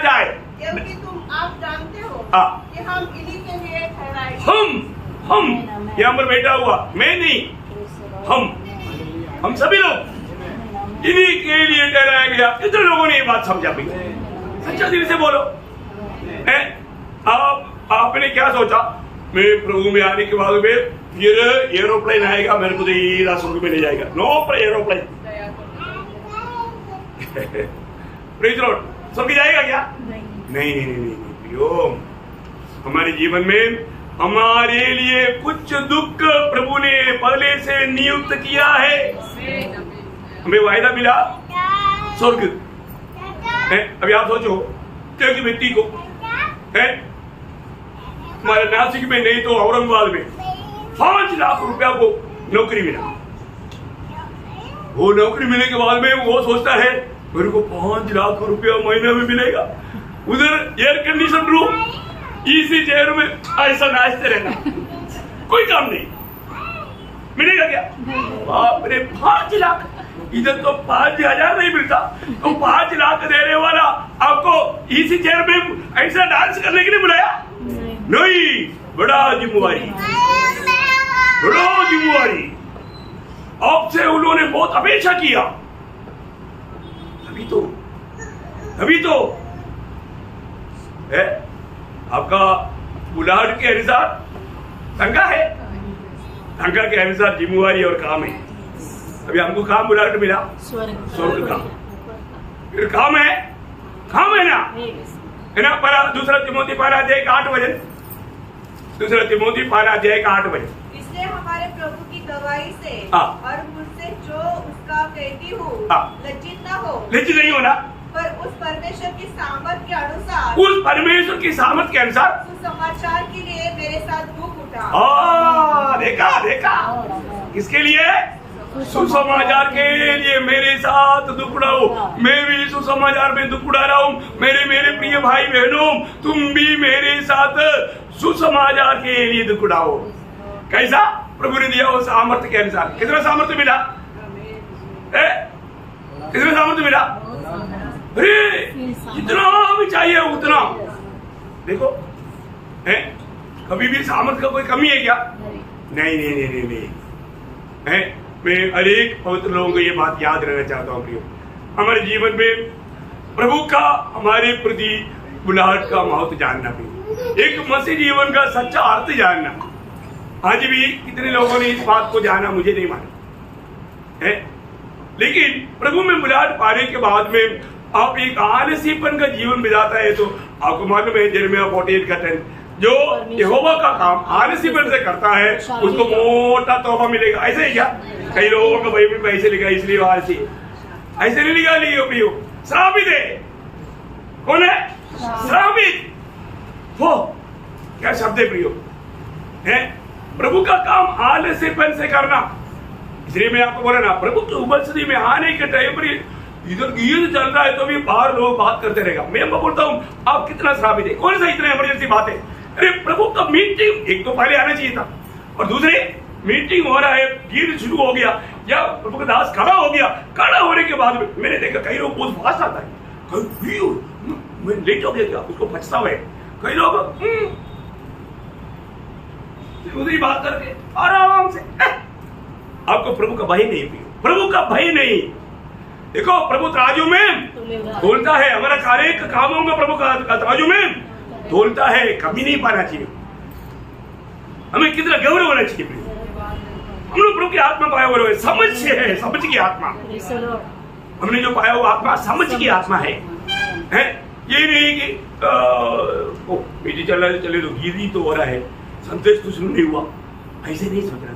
जाए, क्योंकि तुम आप जानते हो कि हम इन्हीं के लिए ठहराए। हम यहाँ पर बैठा हुआ, मैं नहीं, हम सभी लोग इन्हीं के लिए ठहराया गया। कितने लोगों ने ये बात समझा भैया? सच्चा दिल से बोलो। आपने क्या सोचा, मैं प्रभु में आने के बाद में फिर एरोप्लेन आएगा मेरे को सीधा स्वर्ग में ले जाएगा? No aeroplane. प्रेज लॉर्ड, स्वर्ग जाएगा क्या? नहीं। हमारे जीवन में हमारे लिए कुछ दुख प्रभु ने पहले से नियुक्त किया है। हमें वायदा मिला स्वर्ग। अभी आप सोचो, क्योंकि व्यक्ति को हमारे नासिक में नहीं तो औरंगाबाद में 5 लाख रुपया को नौकरी मिला। वो नौकरी मिलने के बाद में वो सोचता है मेरे को 5 लाख रुपया महीने में मिलेगा, उधर एयर कंडीशन रूम, इसी चेयर में ऐसा नाचते रहना, कोई काम नहीं, मिलेगा क्या? बाप रे, 5 लाख! इधर तो 5,000 नहीं मिलता, तो 5 लाख देने वाला आपको इसी चेयर में ऐसा डांस करने के लिए बुलाया? नहीं, बड़ा जिम्मेवारी। आपसे उन्होंने बहुत अपेक्षा किया, अभी तो है आपका बुलाहट के अनुसार तंगा है, तंगा के अनुसार जिम्मेवारी और काम है। अभी हमको काम बुलाहट मिला स्वर्ग का, फिर काम है ना, है ना। पर दूसरा तिमोथी 12:8 बजे, दूसरा तिमोथी 12:8 बजे, इसलिए हमारे प्रभु की गवाही से और मुझसे जो उसका कहती हूँ लज्जित न हो, लज्जित नहीं होना, पर उस परमेश्वर की सामर्थ के अनुसार, उस परमेश्वर की सामर्थ के अनुसार सुसमाचार के लिए मेरे साथ दुख उठा। देखा किसके लिए? सुसमाचार के लिए मेरे साथ दुख उठाओ। मैं भी सुसमाचार में दुख उठा रहा हूँ। मेरे प्रिय भाई बहनों, तुम भी मेरे साथ सुसमाचार के लिए दुख उठाओ। कैसा? प्रभु ने दिया वो सामर्थ्य के अनुसार। कितना सामर्थ्य मिला? कितना सामर्थ्य मिला? अरे जितना भी चाहिए उतना। देखो कभी भी सामर्थ्य का कोई कमी है क्या? नहीं। मैं अनेक पवित्र लोगों को ये बात याद रहना चाहता हूँ प्रियो, हमारे जीवन में प्रभु का हमारे प्रति बुलाहट का महत्व जानना भी, एक मसीह जीवन का सच्चा अर्थ जानना। आज भी कितने लोगों ने इस बात को जाना, मुझे नहीं मालूम है। लेकिन प्रभु में बुलाहट पाने के बाद में आप एक आलसीपन का जीवन बिताता है, तो आपको मालूम है यिर्मयाह 48:10, जो यहोवा का काम आलसीपन से करता है उसको मोटा तोहफा मिलेगा। ऐसे ही क्या? कई लोगों को भाई में पैसे लिखा इसलिए आलसी, ऐसे नहीं लिखा प्रियो। श्रापित है, कौन है? श्रापित। वो क्या शब्द है प्रियो? है प्रभु का काम आलसीपन से करना। इसलिए मैं आपको बोला ना, प्रभु की उपस्थिति में आने के टाइम पर इधर गीत चल रहा है तो भी बाहर लोग बात करते रहेगा। मैं बोलता हूँ आप कितना श्रापित है, कौन सा इतना इमरजेंसी बात है? अरे प्रभु का मीटिंग एक तो पहले आना चाहिए था, और दूसरे मीटिंग हो रहा है, गीत शुरू हो गया या प्रभु का दास खड़ा हो गया, खड़ा होने के बाद मैंने देखा कई लोग बहुत फास्ट आता है, मैं लेट हो गया उसको पछता हुआ है। कई लोग दूसरी बात करके आराम से। आपको प्रभु का भय नहीं, प्रभु का भय नहीं। देखो प्रभु तराजू में तोलता है, हमारा कार्य कामों का प्रभु का तराजू में तोलता है, कमी नहीं पाना चाहिए। हमें कितना गौरव होना चाहिए। हम लोग प्रभु की आत्मा पाया हुआ है, समझ से है, समझ की आत्मा। हमने जो पाया हुआ आत्मा समझ की आत्मा है। ये नहीं कि बेटी चल रहा है चले तो गीत ही तो हो रहा है, संतोष तो शुरू नहीं हुआ। ऐसे नहीं सोचना,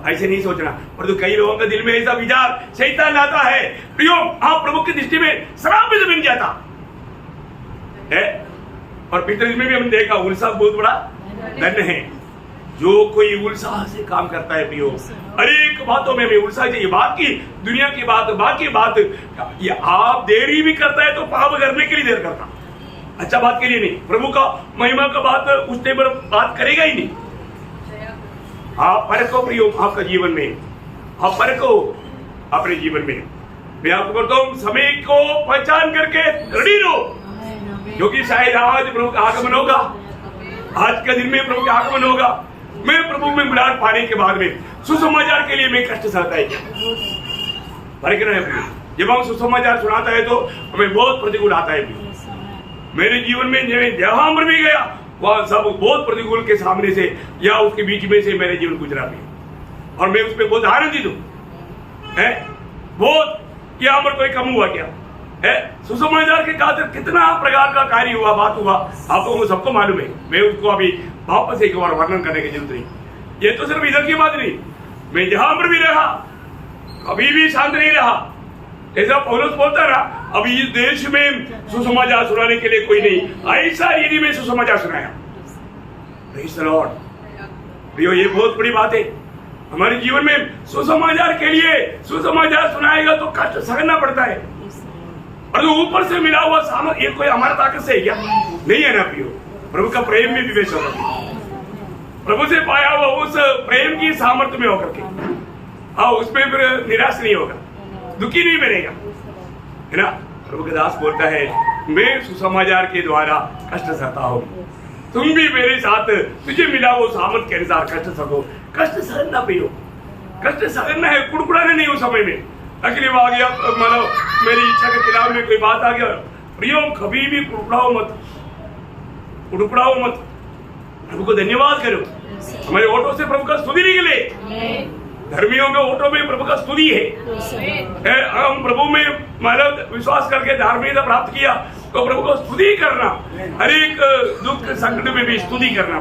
ऐसे नहीं सोचना। पर तो कई लोगों के दिल में ऐसा विचार शैतान आता है प्रियो, आप प्रभु की दृष्टि में श्रापित बन जाता है। और पितृ में भी हमने देखा उत्साह बहुत बड़ा धन है। जो कोई उत्साह से काम करता है प्रियो, अनेक बातों में हमें उत्साह चाहिए। बात की दुनिया की बात, बाकी बात ये आप देरी भी करता है तो पाप करने के लिए देर करता, अच्छा बात के लिए नहीं। प्रभु का महिमा का बात उस टाइम पर बात करेगा ही नहीं। आप परखो प्रियो, आपका जीवन में आप परखो अपने जीवन में। मैं आपको बोलता हूँ समय को पहचान करके रेडी रहो, क्योंकि शायद आज प्रभु का आगमन होगा, आज के दिन में प्रभु का आगमन होगा। मैं प्रभु में बुलाहट पाने के बाद में सुसमाचार के लिए मैं कष्ट सहता है क्या? जब हम सुसमाचार सुनाता है तो हमें बहुत प्रतिकूल आता है। मेरे जीवन में जहां पर भी गया वह सब बहुत प्रतिकूल के सामने से या उसके बीच में से मेरे जीवन गुजरा भी, और मैं उसमें बहुत आनंदित हूँ। बहुत यहाँ पर कोई कम हुआ क्या है? सुसमाचार के खातिर कितना प्रकार का कार्य हुआ, बात हुआ, आपको सबको मालूम है। मैं उसको अभी वापस एक बार वर्णन करने की जरूरत नहीं। ये तो सिर्फ इधर की बात नहीं, मैं जहां पर भी रहा कभी भी शांत नहीं रहा। ऐसा पौलुस बोलता रहा, अभी इस देश में सुसमाचार सुनाने के लिए कोई नहीं, ऐसा यदि मैं सुसमाचार सुनाया। Praise the Lord. प्रियो, ये बहुत बड़ी बात है हमारे जीवन में। सुसमाचार के लिए सुसमाचार सुनाएगा तो कष्ट सहना पड़ता है, और जो ऊपर से मिला हुआ सामर्थ ये कोई हमारा ताकत से है क्या? नहीं है ना प्रियो। प्रभु का प्रेम में विवेश होगा, प्रभु से पाया हुआ उस प्रेम की सामर्थ्य में होकर के, हाँ उसमें फिर निराश नहीं होगा, दुखी नहीं बनेगा, है ना। प्रभु का दास बोलता है, मैं सुसमाचार के द्वारा कष्ट सहता हूँ, तुम भी मेरे साथ तुझे मिला वो सामर्थ्य के अनुसार कष्ट सको। कष्ट सहना प्रियो, कष्ट सहना है, कुड़कुड़ाने नहीं उस समय में। तकलीफ आ गया, मतलब मेरी इच्छा के खिलाफ में कोई बात आ गया, प्रियो कभी भी कुड़कुड़ाओ मत, कुड़कुड़ाओ मत, प्रभु को धन्यवाद करो। हमारे ओटो से प्रभु का स्तुति निकले, धर्मियों के ओटो में प्रभु का स्तुति है। हम प्रभु में मतलब विश्वास करके धार्मिकता प्राप्त किया तो प्रभु को स्तुति करना, हर एक दुख संकट में भी स्तुति करना।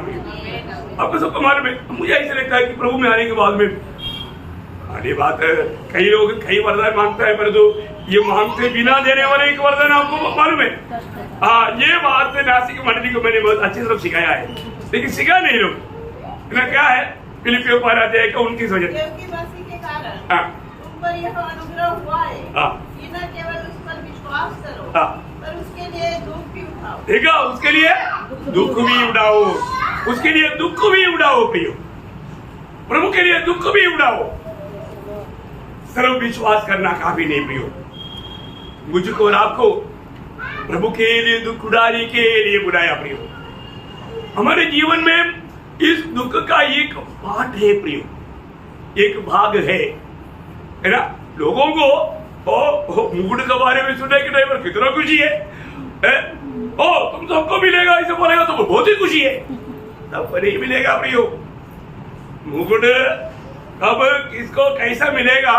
आपको सबको मालूम है, मुझे ऐसा लगता है कि प्रभु में आने के बाद में अरे बात है, कई लोग कई वरदान मांगता है, परंतु ये मांगते बिना देने वाले एक वरदान आपको मालूम है। हाँ, ये बात नासिक मंडली को मैंने बहुत अच्छी तरफ सिखाया है, लेकिन सिखा नहीं लोग। क्या है फिलिपियों 4:29 वजह के कारण उन पर यह अनुग्रह हुआ है कि न केवल उस पर विश्वास करो पर उसके लिए दुख भी उठाओ। देखा, उसके लिए दुख भी उठाओ, उसके लिए दुख भी उठाओ प्रियो, प्रभु के लिए दुख भी उठाओ। सर्व विश्वास करना काफी नहीं प्रियो, मुझको और आपको प्रभु के लिए दुख उठाने के लिए बुलाया प्रियो। हमारे जीवन में इस दुख का एक पार्ट है प्रियो, एक भाग है ना। लोगों को मुकुट के बारे में सुनने के टाइम पर कितना खुशी है, तुम सबको मिलेगा ऐसे बोलेगा तो बहुत ही खुशी है, सबको नहीं मिलेगा प्रियो। मुकुट कब किसको कैसा मिलेगा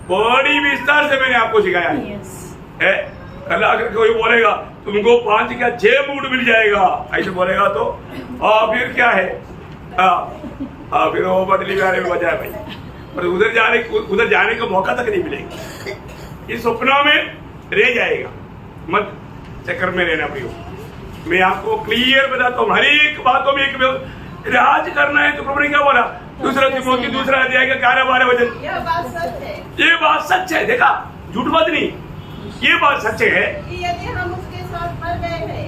बड़ी विस्तार से मैंने आपको सिखाया है। कल अगर कोई बोलेगा तुमको 5 या 6 मुकुट मिल जाएगा ऐसे बोलेगा तो फिर क्या है, फिर वो बदली बारे में बजाय भाई, पर उधर जाने का मौका तक नहीं मिलेगा, इस सपनों में रह जाएगा। मत चक्कर में रहना प्रियो, मैं आपको क्लियर बताता हूँ, हर एक बातों में एक राज करना है तो प्रभु ने क्या बोला, दूसरा तिमोथी 2 अध्याय का 11-12 वचन, यह बात सच है, ये बात सच है। देखा, झूठ बात नहीं, ये बात सच है कि यदि हम उसके साथ मर गए हैं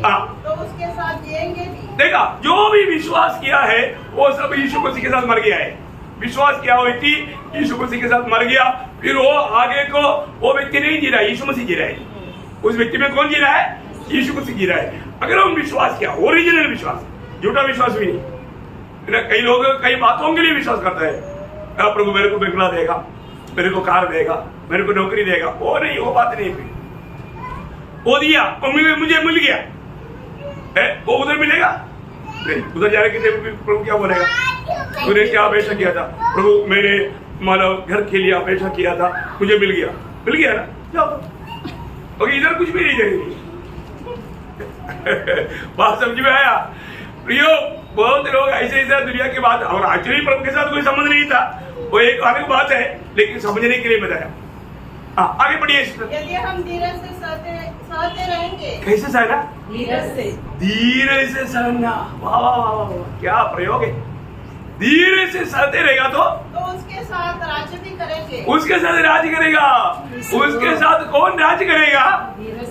तो उसके साथ जिएंगे भी। देखा, जो भी विश्वास किया है वो सब यीशु मसीह के साथ मर गया है। विश्वास किया हुई थी, यीशु मसीह के साथ मर गया, फिर वो आगे को वो व्यक्ति नहीं जी रहा है, यीशु मसीह जी रहा है। उस व्यक्ति में कौन जी रहा है, यीशु मसीह जी रहा है। अगर हम विश्वास किया, ओरिजिनल विश्वास, झूठा विश्वास भी नहीं। कई लोग कई बातों के लिए विश्वास करता है, प्रभु मेरे को बंगला देगा, मेरे को कार देगा, मेरे को नौकरी देगा, वो नहीं, वो बात नहीं। वो दिया, मुझे मिल गया, वो उधर मिलेगा नहीं। उधर जाने के लिए प्रभु क्या बोलेगा, तूने क्या अपेक्षा किया था, प्रभु मेरे मतलब घर के लिए अपेक्षा किया था, मुझे मिल गया ना, जाओ। इधर कुछ भी नहीं देंगे। बात समझ में आया प्रियो? बहुत लोग ऐसे दुनिया की बात, और एक्चुअली प्रभु के साथ कोई संबंध नहीं था, वो एक अलग बात है, लेकिन समझने के लिए बताया। आगे बढ़िए। यदि हम धीरे से सहते रहेंगे। कैसे सहना? धीरे से सहना। वाह वाह वाह, क्या प्रयोग है। धीरे से सहते रहेगा तो उसके साथ राज्य भी करेंगे। उसके साथ राज करेगा। उसके साथ कौन राज करेगा?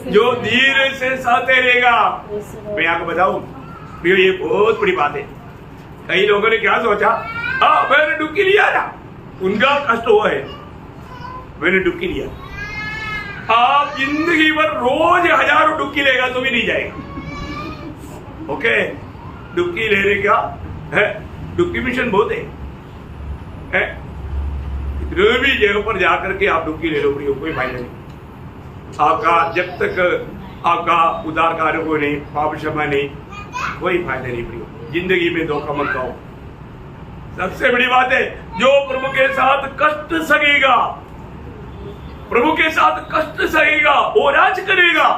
जो धीरे से सहते रहेगा। मैं आपको बताऊं, ये बहुत बड़ी बात है। कई लोगों ने क्या सोचा, मैंने डुबकी लिया ना, उनका कष्ट हुआ है, मैंने डुबकी लिया। आप जिंदगी भर रोज हजारों डुबकी लेगा तो भी नहीं जाएगा। ओके, डुबकी लेने का है, डुबकी मिशन बहुत है। कितने भी जगह पर जाकर के आप डुबकी ले लो, कोई फायदा नहीं आपका, जब तक आपका उद्धार का अनुभव नहीं, पाप क्षमा नहीं, कोई फायदा नहीं प्रियो। जिंदगी में धोखा मत खाओ। सबसे बड़ी बात है, जो प्रभु के साथ कष्ट सहेगा, प्रभु के साथ कष्ट सहेगा, वो राज करेगा।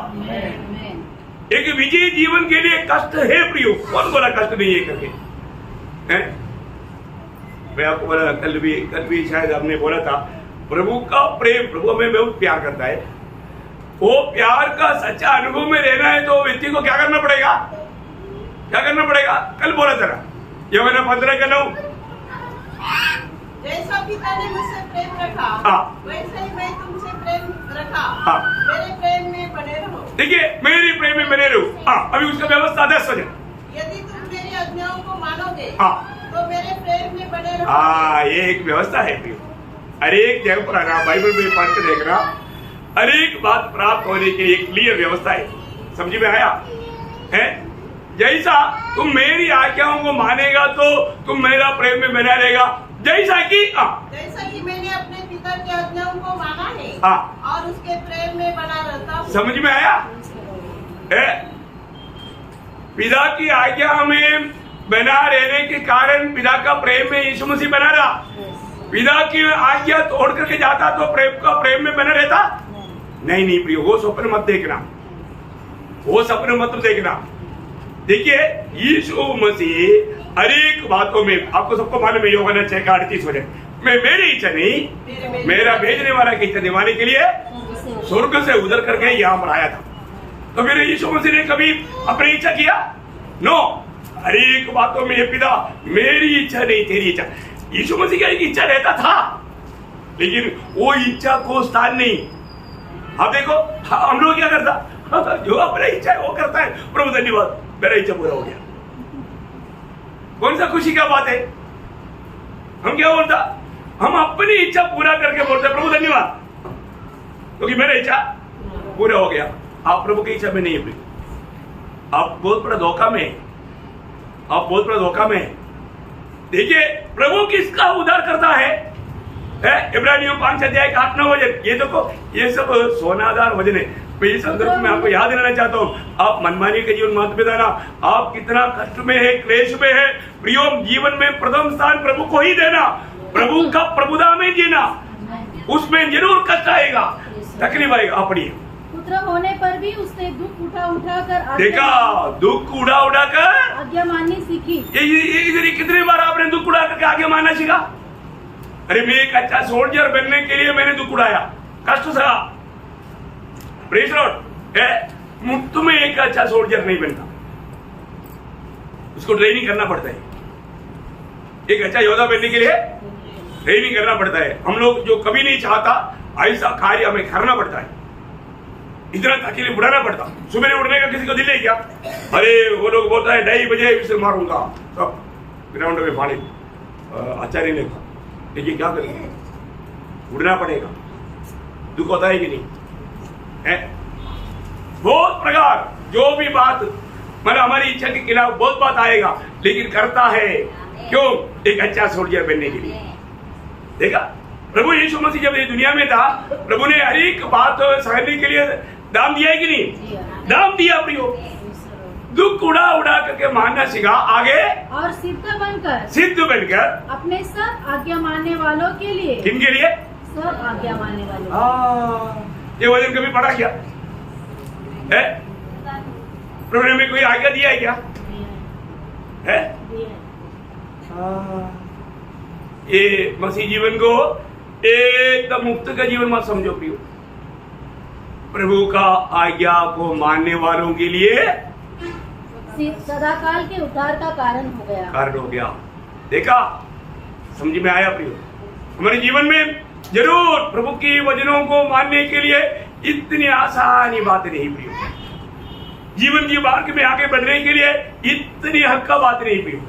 एक विजयी जीवन के लिए कष्ट है प्रियो। कौन बोला कष्ट नहीं है करके? मैं आपको बोला, कल भी शायद हमने बोला था, प्रभु का प्रेम, प्रभु हमें बहुत प्यार करता है। वो प्यार का सच्चा अनुभव में रहना है तो व्यक्ति को क्या करना पड़ेगा? क्या करना पड़ेगा? कल बोला जरा, यूहन्ना 15:9, जैसा पिता ने मुझसे प्रेम रखा, वैसे ही मैं तुमसे प्रेम रखा, मेरे प्रेम में बने रहो। देखिए, मेरे प्रेम में बने रहो। अभी उसका व्यवस्था 10 वजह, यदि तुम मेरी आज्ञाओं को मानोगे तो मेरे प्रेम में बने रहो। ये एक व्यवस्था है। हर एक जगह पर आना, बाइबल में पढ़ के देखना, हर एक बात प्राप्त होने की एक क्लियर व्यवस्था है। समझ में आया है? जैसा तुम मेरी आज्ञाओं को मानेगा तो तुम मेरा प्रेम में बना रहेगा, जैसा कि जैसा कि मैंने अपने पिता की आज्ञाओं को माना है हाँ। और उसके प्रेम में बना रहता हूँ। समझ में आया? पिता की आज्ञा में बना रहने के कारण पिता का प्रेम में यीशु मसीह बना रहा। पिता की आज्ञा तोड़ करके जाता तो प्रेम में बना रहता नहीं प्रिय, वो स्वप्न मत देखना, वो सपने मत देखना। देखिए यीशु मसीह हर एक बातों में, आपको सबको मालूम है यूहन्ना 6:38 में मेरी इच्छा नहीं, मेरा भेजने वाला की इच्छा निभाने के लिए स्वर्ग से उतर करके यहाँ पर आया था। तो मेरे यीशु मसीह ने कभी अपनी इच्छा किया? नो, हर एक बातों में ये पिता मेरी इच्छा नहीं तेरी इच्छा। यीशु मसीह का एक इच्छा रहता था, लेकिन वो इच्छा को स्थान नहीं। आप देखो हम लोग क्या करता, जो अपनी इच्छा है वो करता है। प्रभु धन्यवाद, मेरा इच्छा पूरा हो गया। कौन सा खुशी का बात है? हम क्या बोलता, हम अपनी इच्छा पूरा करके बोलते प्रभु धन्यवाद, क्योंकि मेरा इच्छा पूरा हो गया। आप प्रभु की इच्छा में नहीं है, आप बहुत बड़ा धोखा में, आप बहुत बड़ा धोखा में। देखिए प्रभु किसका उद्धार करता है? इब्रानियों 5:8-9 वचन। ये देखो ये सब सोनादार वचन है। मैं इस संदर्भ में आपको याद दिलाना चाहता हूँ, आप मनमानी के जीवन मत बिताना। आप कितना कष्ट में है, क्लेश में है, प्रियो जीवन में प्रथम स्थान प्रभु को ही देना, प्रभु का प्रभुता में जीना। उसमें जरूर कष्ट आएगा, तकलीफ आएगा अपनी। पुत्र होने पर भी उसने दुख उठा कर देखा, दुख उड़ा कर आज्ञा माननी सीखी। इधर कितनी बार आपने दुख उड़ा करके आज्ञा मानना सीखा? अरे मैं एक अच्छा सोल्जर बनने के लिए मैंने दुख उड़ाया, कष्ट सहा। Praise Lord. मुफ्त में एक अच्छा सोल्जर नहीं बनता, उसको ट्रेनिंग करना पड़ता है। एक अच्छा योद्धा बनने के लिए ट्रेनिंग करना पड़ता है। हम लोग जो कभी नहीं चाहता ऐसा कार्य हमें करना पड़ता है, इतना तकलीफ उड़ाना पड़ता। सुबह उड़ने का किसी को दिल है क्या? अरे वो लोग बोलता है 2:30 बजे इसे मारूंगा, सब ग्राउंड में पानी अच्छा नहीं लगता, लेकिन क्या करेंगे, उड़ना पड़ेगा। दुख होता है कि नहीं है? बहुत प्रकार जो भी बात मतलब हमारी इच्छा के खिलाफ बहुत बात आएगा, लेकिन करता है क्यों? एक अच्छा सोल्जर बनने के लिए। देखा प्रभु यीशु मसीह जब ये दुनिया में था, प्रभु ने हर एक बात सहने के लिए दाम दिया है कि नहीं? दाम दिया प्रियो। दुख उड़ा करके मानना सीखा, आगे और सिद्ध बनकर अपने सब आज्ञा मानने वालों के लिए। किन के लिए? सब आज्ञा मानने वालों। ये वचन कभी पढ़ा क्या है? प्रभु ने कोई आज्ञा दिया है क्या? है ये मसीह जीवन को एकदम मुक्त का जीवन मत समझो प्रियो। प्रभु का आज्ञा को मानने वालों के लिए सदाकाल के उद्धार का कारण हो गया। देखा, समझ में आया प्रियो? हमारे जीवन में जरूर प्रभु की वचनों को मानने के लिए इतनी आसानी बात नहीं प्रियो। जीवन की मार्ग में आगे बढ़ने के लिए इतनी हल्का बात नहीं प्रियो।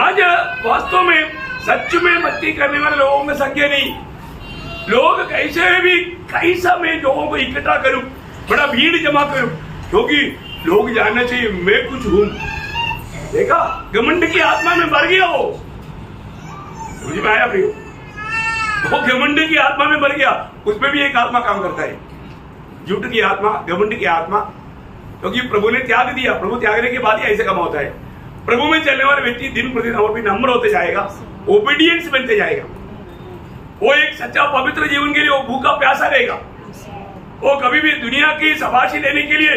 आज वास्तव में सच में भक्ति करने वाले लोगों में संख्या नहीं। लोग कैसे भी कैसा मैं लोगों को इकट्ठा करूं, बड़ा भीड़ जमा करूं, क्योंकि लोग जानना चाहिए मैं कुछ हूं। देखा, घमंड की आत्मा में भर गया हो। समझ में आया प्रियो? वो घमंड की आत्मा में भर गया, उसमें भी एक आत्मा काम करता है, झूठ की आत्मा, घमंड की आत्मा। क्योंकि प्रभु ने त्याग दिया, प्रभु त्यागने के बाद ही ऐसे काम होता है। प्रभु में चलने वाला व्यक्ति दिन प्रतिदिन और भी नम्र होते जाएगा, ओबीडियंस बनते जाएगा। वो एक सच्चा पवित्र जीवन के लिए वो भूखा प्यासा रहेगा। वो कभी भी दुनिया की शाबाशी लेने के लिए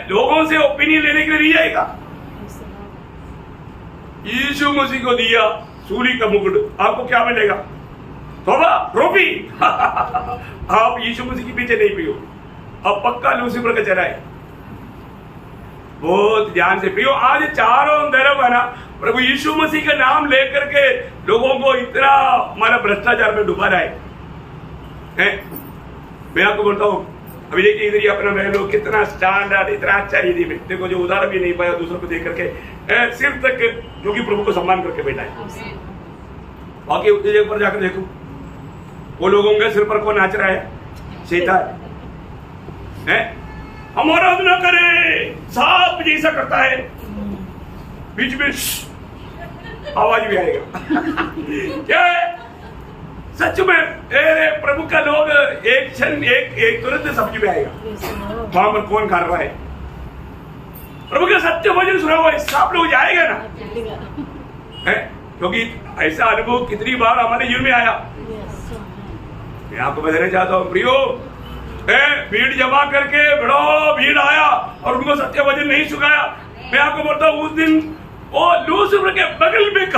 लोगों से ओपिनियन लेने के लिए नहीं जाएगा। यीशु मसीह को दिया सूली का मुकुट, आपको क्या मिलेगा? तोबा, ट्रॉफी। आप यीशु मसीह के पीछे नहीं पियो, अब पक्का लूसीफर का चला है। बहुत ध्यान से पियो। आज चारों तरफ है ना प्रभु यीशु मसीह का नाम लेकर के लोगों को इतना हमारा भ्रष्टाचार में डुबा रहा है। मैं आपको बोलता हूँ, अभी देखिए इधर ही अपना मैं लोग कितना स्टैंडर्ड, इतना अच्छा यदि देखो जो उदाहरण भी नहीं पाया दूसरों को देख करके सिर्फ तक जो कि प्रभु को सम्मान करके बैठा है। बाकी उस जगह पर जाकर देखो, वो लोगों के सिर पर कौन नाच रहा है? शैतान है। हमारा न करे, सांप जैसा करता है, बीच में आवाज भी आएगा। क्या है सच में प्रभु का लोग एक क्षण एक तुरंत समझ में आएगा वहां पर कौन कर रहा है। प्रभु का सत्य वचन सुना हुआ सब लोग जाएगा ना है, क्योंकि ऐसा अनुभव कितनी बार हमारे जीवन में आया। मैं आपको बताना चाहता हूँ प्रियो, भीड़ जमा करके बड़ा भीड़ आया और उनको सत्य वचन नहीं सुनाया। मैं आपको बोलता हूँ उस दिन वो लूसीफर के बगल में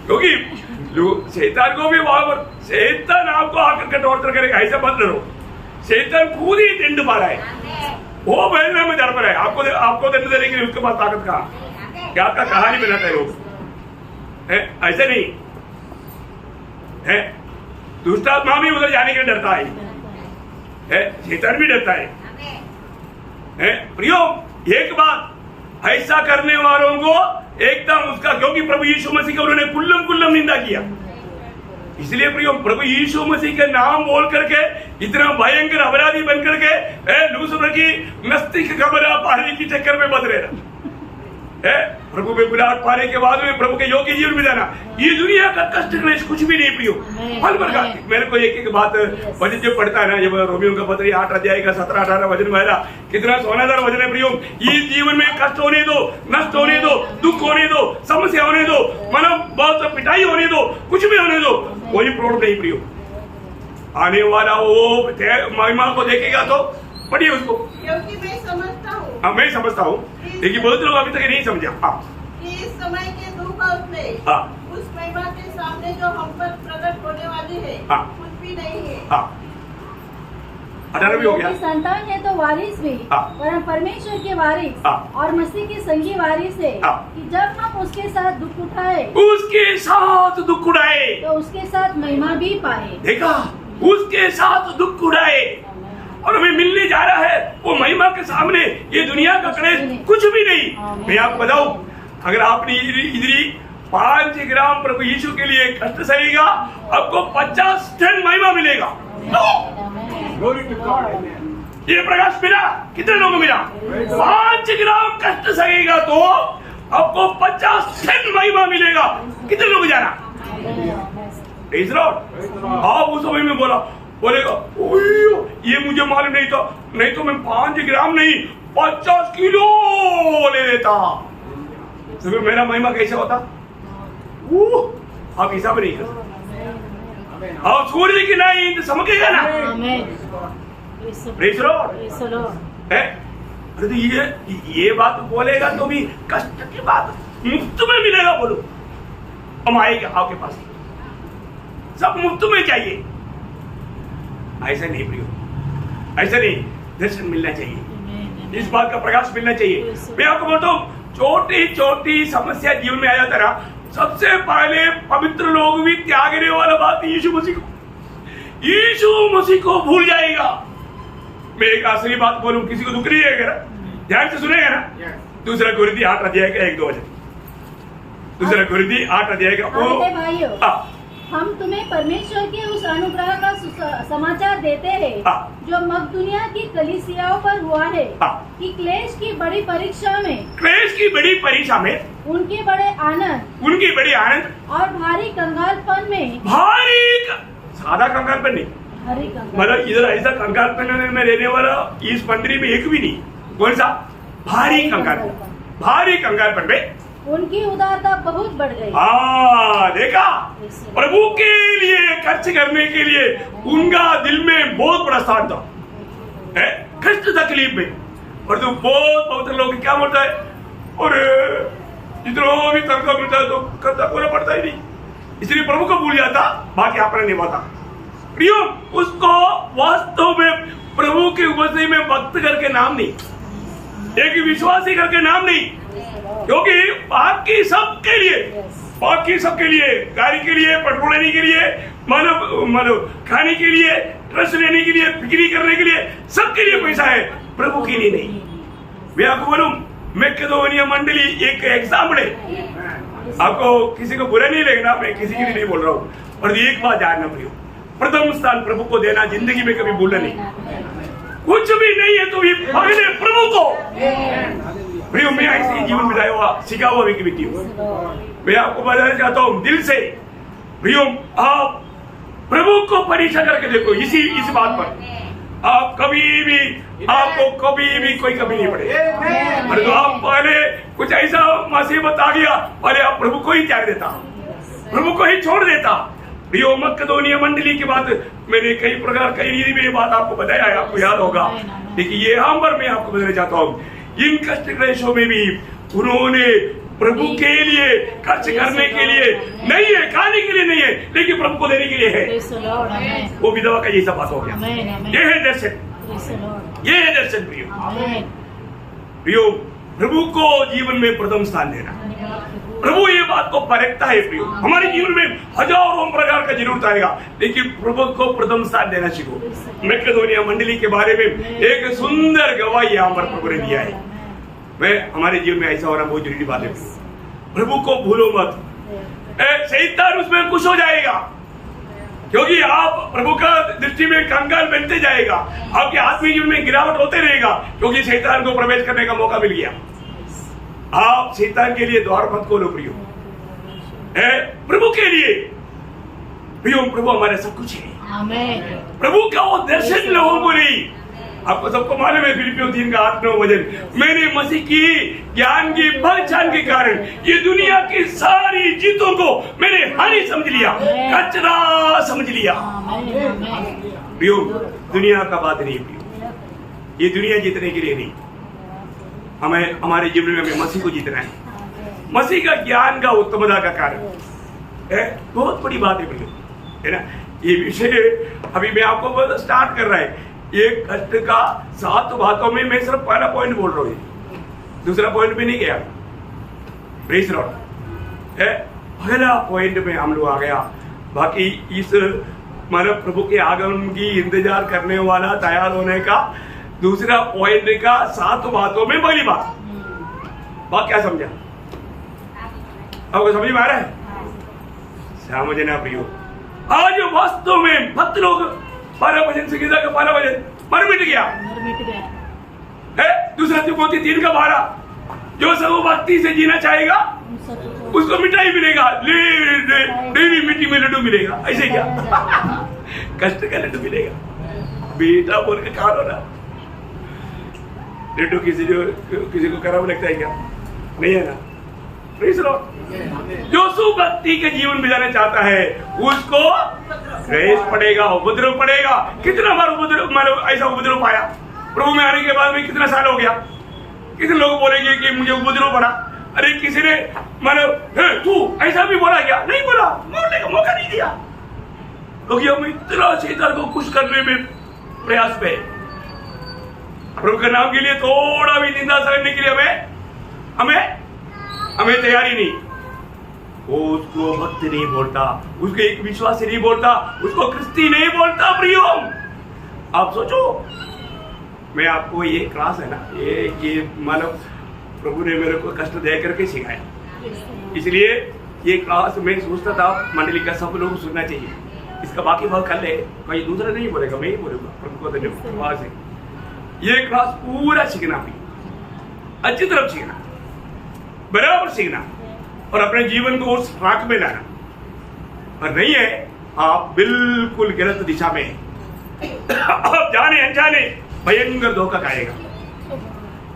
क्योंकि शैतान को भी वहां पर शैतान आपको आकर के टॉर्चर करेगा, ऐसा मत डरो। शैतान खुद ही दंड पा रहा है, वो बहने में डर पर है। आपको दंड देने के लिए उसके पास ताकत कहा, क्या आपका कहानी बनाता है लोग, ऐसे नहीं है। दुष्टात्मा भी उधर जाने के लिए डरता है, शैतान भी डरता है। प्रियो एक बात, ऐसा करने वालों को एकदम उसका, क्योंकि प्रभु यीशु मसीह का उन्होंने कुल्लम निंदा किया। इसलिए प्रियो प्रभु यीशु मसीह के नाम बोल करके इतना भयंकर अपराधी बन करके लूसीफर की मस्तिष्क कमरा पाने की चक्कर में बद रहे प्रभु में बुलाहट पाने के बाद में प्रभु के योग्य जीवन में जाना, ये दुनिया का कष्ट क्लेश कुछ भी नहीं प्रियो। फल भर मेरे को एक बात वचन जो पढ़ता है ना, जब रोमियो का पत्र 8 अध्याय का 17-18 वचन मेरा कितना सोनादार वचन है प्रियो। ये जीवन में कष्ट होने दो, नष्ट होने दो, दुख होने दो, समस्या होने दो, मानो बहुत पिटाई होने दो, कुछ भी होने दो, कोई प्रॉब्लम नहीं प्रियो। आने वाला वो महिमा को देखेगा तो पढ़िए उसको, क्योंकि मैं समझता हूँ। हाँ मैं समझता हूँ, लेकिन बहुत लोग अभी तक नहीं समझा। कि इस समय के दुख और क्लेश उस महिमा के सामने जो हम पर प्रकट होने वाली है कुछ भी नहीं है। 18 भी हो गया। संतान है तो वारिस भी, परम परमेश्वर के वारिस और मसीह के संगी वारिस है कि जब हम उसके साथ दुख उठाए, तो उसके साथ महिमा भी पाए। देखा, उसके साथ दुख उठाए और हमें मिलने जा रहा है वो महिमा के सामने। ये दुनिया का क्लेश कुछ भी नहीं। मैं आपको बताऊं, अगर आपने इधरी 5 ग्राम प्रभु यीशु के लिए कष्ट सहेगा, आपको 50 टन महिमा मिलेगा। ये प्रकाश मिला, कितने लोगों को मिला? 5 ग्राम कष्ट सहेगा तो आपको 50 टन महिमा मिलेगा। कितने लोग जाना? आप उस समय में बोलेगा ये मुझे मालूम नहीं था, नहीं तो मैं 5 ग्राम नहीं 50 किलो ले लेता। तो फिर मेरा महिमा कैसे होता? आप हिसाब नहीं कर सकते। आप सूर्य की नहीं समझेगा ना। अरे तो ये बात बोलेगा तो भी कष्ट की बात मुफ्त में मिलेगा। बोलो हम आएगा आपके पास, सब मुफ्त में चाहिए। ऐसा नहीं प्रियो, ऐसा नहीं। दर्शन मिलना चाहिए, इस बात का प्रकाश मिलना चाहिए। मैं आपको बोलता हूँ, छोटी छोटी समस्या जीवन में आ जाता ना, सबसे पहले पवित्र लोग भी त्यागने वाला बात यीशु मसीह को भूल जाएगा। मैं एक असली बात बोलूं, किसी को दुख नहीं है, ध्यान से सुनेगा ना। दूसरा कुरिन्थी 8 अध्याय का 1-2 वचन, दूसरा कुरिन्थी 8 अध्याय का। हम तुम्हें परमेश्वर के उस अनुग्रह का समाचार देते हैं जो मकदूनिया की कलीसियाओं पर हुआ है कि क्लेश की बड़ी परीक्षा में उनके बड़े आनंद और भारी कंगालपन में, सादा कंगालपन नहीं, मतलब इधर ऐसा कंगालपन में रहने वाला इस मंदिर में एक भी नहीं। कौन सा? भारी कंगालपन में उनकी उदारता बहुत बढ़ गई। देखा, प्रभु के लिए खर्च करने के लिए उनका दिल में बहुत बड़ा स्थान था, कष्ट तकलीफ में। और तो बहुत पवित्र लोग क्या बोलता है, और जितना भी तनख्वाह मिलता है तो खर्चा पूरा पड़ता ही नहीं, इसलिए प्रभु को भूल जाता, बाकी अपना निभाता। प्रियो, उसको वास्तव में प्रभु के उपस्थिति में भक्त करके नाम नहीं, एक विश्वासी करके नाम नहीं, क्योंकि बाकी सबके लिए गाड़ी के लिए, पेट्रोल लेने के लिए, मानो खाने के लिए, ड्रेस लेने के लिए, बिक्री करने के लिए, सबके लिए पैसा है, प्रभु के लिए नहीं। मैं आपको बोलूं, मैकेडोनिया मंडली एक एग्जाम्पल है। आपको किसी को बुरा नहीं लगना, मैं किसी के लिए नहीं बोल रहा हूँ। और एक बात जानना प्रियो, प्रथम स्थान प्रभु को देना जिंदगी में कभी भूलना नहीं। कुछ भी नहीं है तो ये पहले प्रभु को, प्रियो, मैं ऐसे ही जीवन बिताया हुआ सीखा हुआ व्यक्ति हूँ। मैं आपको बताना चाहता हूँ दिल से, प्रियो, आप प्रभु को परीक्षा करके देखो इस बात पर। आप कभी भी, आपको कभी भी कोई कमी नहीं पड़ेगी। पर तो आप पहले कुछ ऐसा मुसीबत आ गया, पहले आप प्रभु को ही त्याग देता, प्रभु को ही छोड़ देता। प्रियो, मकदोनिया मंडली की बात मैंने कई प्रकार कई रीति में ये बात आपको बताया है, आपको याद होगा। लेकिन ये यहाँ पर मैं आपको बताना चाहता हूँ, इन कष्ट क्लेशों में भी उन्होंने प्रभु के लिए खर्च करने के लिए नहीं है, खाने के लिए नहीं है, लेकिन प्रभु को देने के लिए है। वो विधवा का ये सब बात हो गया। ये है दर्शन, ये है दर्शन। प्रियो, प्रभु को जीवन में प्रथम स्थान देना। प्रभु ये बात को परखता है। प्रियो, हमारे जीवन में हजारों प्रकार का जरूरत आएगा, लेकिन प्रभु को प्रथम स्थान देना सीखो। मकदोनिया मंडली के बारे में एक सुंदर गवाही यहाँ पर प्रभु ने दिया है। मैं हमारे जीवन में ऐसा होना बहुत जरूरी बात है। प्रभु को भूलो मत, शैतान उसमें खुश हो जाएगा, क्योंकि आप प्रभु का दृष्टि में कंगाल बनते जाएगा, आपके आत्मिक जीवन में गिरावट होते रहेगा, क्योंकि शैतान को प्रवेश करने का मौका मिल गया। आप शैतान के लिए द्वार मत खोलो प्रियो, प्रभु के लिए। प्रियो, प्रभु हमारे सब कुछ है। प्रभु का वो दर्शन लोगों को नहीं। आपको सबको मालूम है फिलिपियों 3 का 8-9 वचन, मैंने मसीह की ज्ञान की पहचान के कारण ये दुनिया की सारी चीजों को मैंने हानि समझ लिया, कचरा समझ लिया। प्रियो, दुनिया का बात नहीं प्रियो, ये दुनिया जीतने के लिए नहीं, हमें हमारे जीवन में हमें मसीह को जीतना है। मसीह का ज्ञान का उत्तमता का कारण है, बहुत बड़ी बात है प्रियो, है ना। ये विषय अभी मैं आपको स्टार्ट कर रहा है। एक कष्ट का 7 बातों में मैं सिर्फ पहला पॉइंट बोल रहा हूँ, दूसरा पॉइंट भी नहीं गया। प्रेज़ लॉर्ड, पहला पॉइंट में हम लोग आ गया। बाकी इस मतलब प्रभु के आगमन की इंतजार करने वाला तैयार होने का दूसरा पॉइंट का 7 बातों में पहली बात क्या समझा? आपको समझ में आ रहा है? समझना प्रियो, आज वास्तव में भक्त लोग 12 वचन से गीता का 12 वचन मर मिट गया है। दूसरा तिमोथी 3 का 12, जो सब भक्ति से जीना चाहेगा उसको मिठाई मिलेगा, देवी मिट्टी में लड्डू मिलेगा। ऐसे क्या कष्ट का लड्डू मिलेगा, बेटा बोल के खा लो ना। लड्डू किसी को खराब लगता है क्या? नहीं है ना। जो सुभक्ति के जीवन बिताना चाहता है उसको क्लेश पड़ेगा, उपद्रव पड़ेगा। कितना बार उपद्रव, मतलब ऐसा उपद्रव पाया प्रभु में आने के बाद में? कितना साल हो गया? कितने लोग बोलेंगे कि मुझे उपद्रव पड़ा? अरे किसी ने मतलब तू ऐसा भी बोला क्या? नहीं बोला, बोलने का मौका नहीं दिया। क्योंकि हम इतना शैतान को खुश करने में प्रयास में, प्रभु के नाम के लिए थोड़ा भी निंदा सहने के लिए हमें तैयारी नहीं। वो उसको भक्त नहीं बोलता, उसको एक विश्वासी नहीं बोलता, उसको क्रिस्ती नहीं बोलता। प्रियो, आप सोचो, मैं आपको ये क्लास है ना, ये मतलब प्रभु ने मेरे को कष्ट दे करके सिखाया, इसलिए ये क्लास मैं सोचता था मंडली का सब लोग सुनना चाहिए। इसका बाकी भाग कर ले, कोई दूसरा नहीं बोलेगा, मैं ही बोलूंगा। प्रभु को धन्यवाद है। ये क्लास पूरा सीखना भी, अच्छी तरफ सीखना, बराबर सीखना और अपने जीवन को उस ट्रैक में लाना। और नहीं है आप बिल्कुल गलत दिशा में आप जाने अनजाने भयंकर धोखा खाएगा।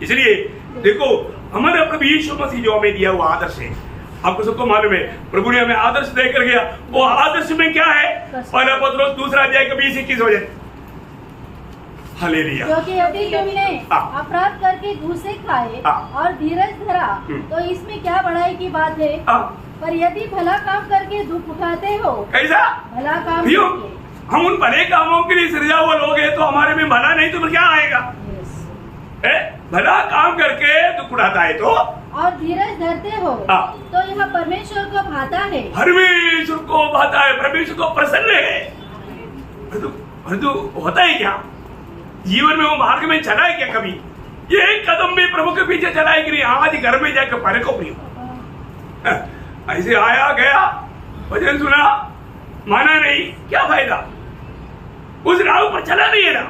इसलिए देखो, हमारे प्रभु यीशु मसीह जो हमें दिया हुआ आदर्श है, आपको सबको मालूम है, प्रभु ने हमें आदर्श देकर गया। वो आदर्श में क्या है? पहला पत्रोस 2 अध्याय का 20-21 वचन। हालेलुया। क्योंकि यदि तुमने अपराध करके घूसे खाए और धीरज धरा तो इसमें क्या बड़ाई की बात है? पर यदि भला काम करके दुख उठाते हो, कैसा भला काम? हम उन भले कामों के लिए सृजा हुए लोग हैं, तो हमारे में भला नहीं तो फिर क्या आएगा? भला काम करके दुख उठाता है तो, और धीरज धरते हो तो यह परमेश्वर को भाता है। परमेश्वर को भाता है, परमेश्वर को प्रसन्न है। परंतु होता है क्या जीवन में? वो मार्ग में चला है क्या कभी? ये एक कदम भी प्रभु के पीछे चला है कि नहीं? आज घर में जाकर परखो प्रियो। ऐसे आया गया, वचन सुना, माना नहीं, क्या फायदा? उस राह पर चला नहीं है ना,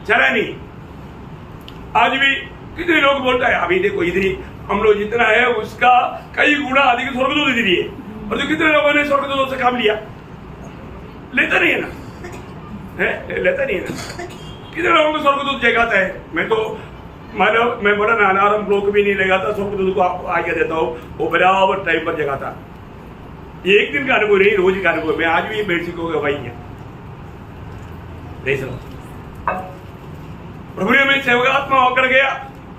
चला नहीं। आज भी कितने लोग बोलता है अभी देखो इधर ही हम लोग जितना है उसका कई गुना अधिक स्वर्गदूत इधर ही है, और जो कितने लोगों ने स्वर्गदूतों से काम लिया, लेता नहीं है ना, लेता नहीं है ना। कितने लोगों को स्वर्गदूत जगाता है। मैं तो मानो मैं बड़ा अलार्म ब्लॉक भी नहीं लगाता, स्वर्गदूत को आपको आगे देता हूँ, वो बराबर टाइम पर जगाता। ये एक दिन का अनुभव नहीं, रोज का अनुभव। मैं आज भी बेसिक हो गया भाई है। प्रभु ने मैं सेवकात्मा होकर गया,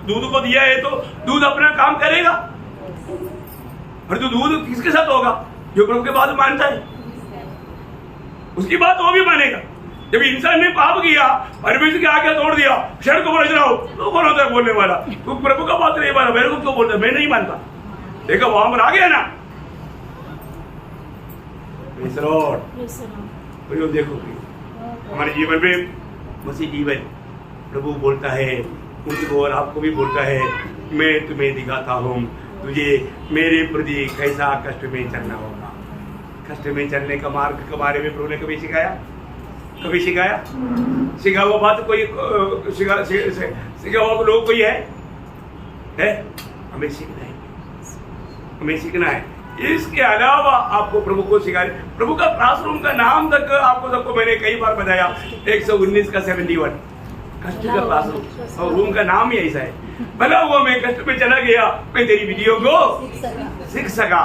दूध को दिया है तो दूध अपना काम करेगा, और जो दूध किसके साथ होगा, जो प्रभु के बात मानता है उसकी बात वो भी मानेगा। जब इंसान ने पाप किया, परमेश्वर की आज्ञा तोड़ दिया, क्षण को बच रहा हो तो कौन होता है बोलने वाला, तू प्रभु का बात नहीं माना, मेरे को क्यों बोलता, मैं नहीं मानता। देखो वहां पर आ गया ना। देखो हमारे जीवन में मसीह जीवन प्रभु बोलता है मुझको और आपको भी बोलता है, मैं तुम्हें दिखाता हूँ तुझे मेरे प्रति कैसा कष्ट में चलना होगा। कष्ट में चलने का मार्ग के बारे में प्रभु ने कभी सिखाया, कभी सिखाया? सिखा हुआ बात कोई सिखा हुआ लोग कोई है? हमें सीखना है, हमें सीखना है। इसके अलावा आपको प्रभु को सिखाए। प्रभु का क्लासरूम का नाम तक आपको सबको मैंने कई बार बताया, 119 का 71 कष्ट का क्लासरूम, और रूम का नाम ही ऐसा है। भला हुआ मैं कष्ट में चला गया, मैं तेरी विधियों को सीख सका।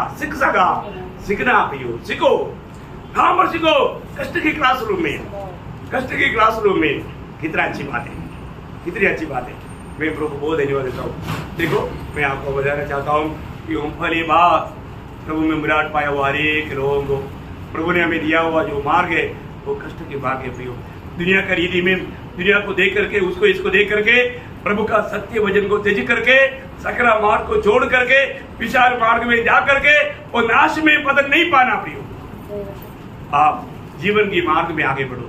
सीखना पियो, सीखो, हाँ पर सीखो। कष्ट के क्लासरूम में, कष्ट के क्लासरूम में कितना अच्छी बात है, कितनी अच्छी बात है। मैं प्रभु को बहुत धन्यवाद देता हूँ। देखो मैं आपको बताना चाहता हूँ कि फली बात प्रभु में विराट पाया हुआ हर एक लोगों को प्रभु ने हमें दिया हुआ जो मार्ग है वो कष्ट के भाग है प्रियो। दुनिया का रीति में दुनिया को देख करके, उसको इसको देख करके, प्रभु का सत्य वचन को त्यज करके, सकरा मार्ग को छोड़ करके विशाल मार्ग में जा करके और नाश में पतन नहीं पाना प्रियो। आप जीवन की मार्ग में आगे बढ़ो।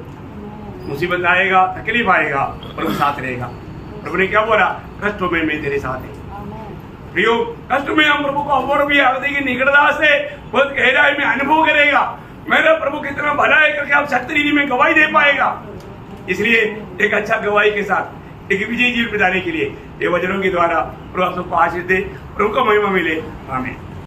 मुसीबत आएगा, तकलीफ आएगा, प्रभु साथ रहेगा। प्रभु ने क्या बोला, कष्टों में मैं तेरे साथ है प्रियो। कष्ट में हम प्रभु को और भी आगे की निकटता से बहुत गहराई में अनुभव करेगा, मेरा प्रभु कितना भला है करके आप सत्य रीति में गवाही दे पाएगा। इसलिए एक अच्छा गवाही के साथ एक विजयी जीवन बिताने के लिए ये वचनों के द्वारा प्रभु आप सबको आशीष दे, प्रभु का महिमा मिले। आमीन।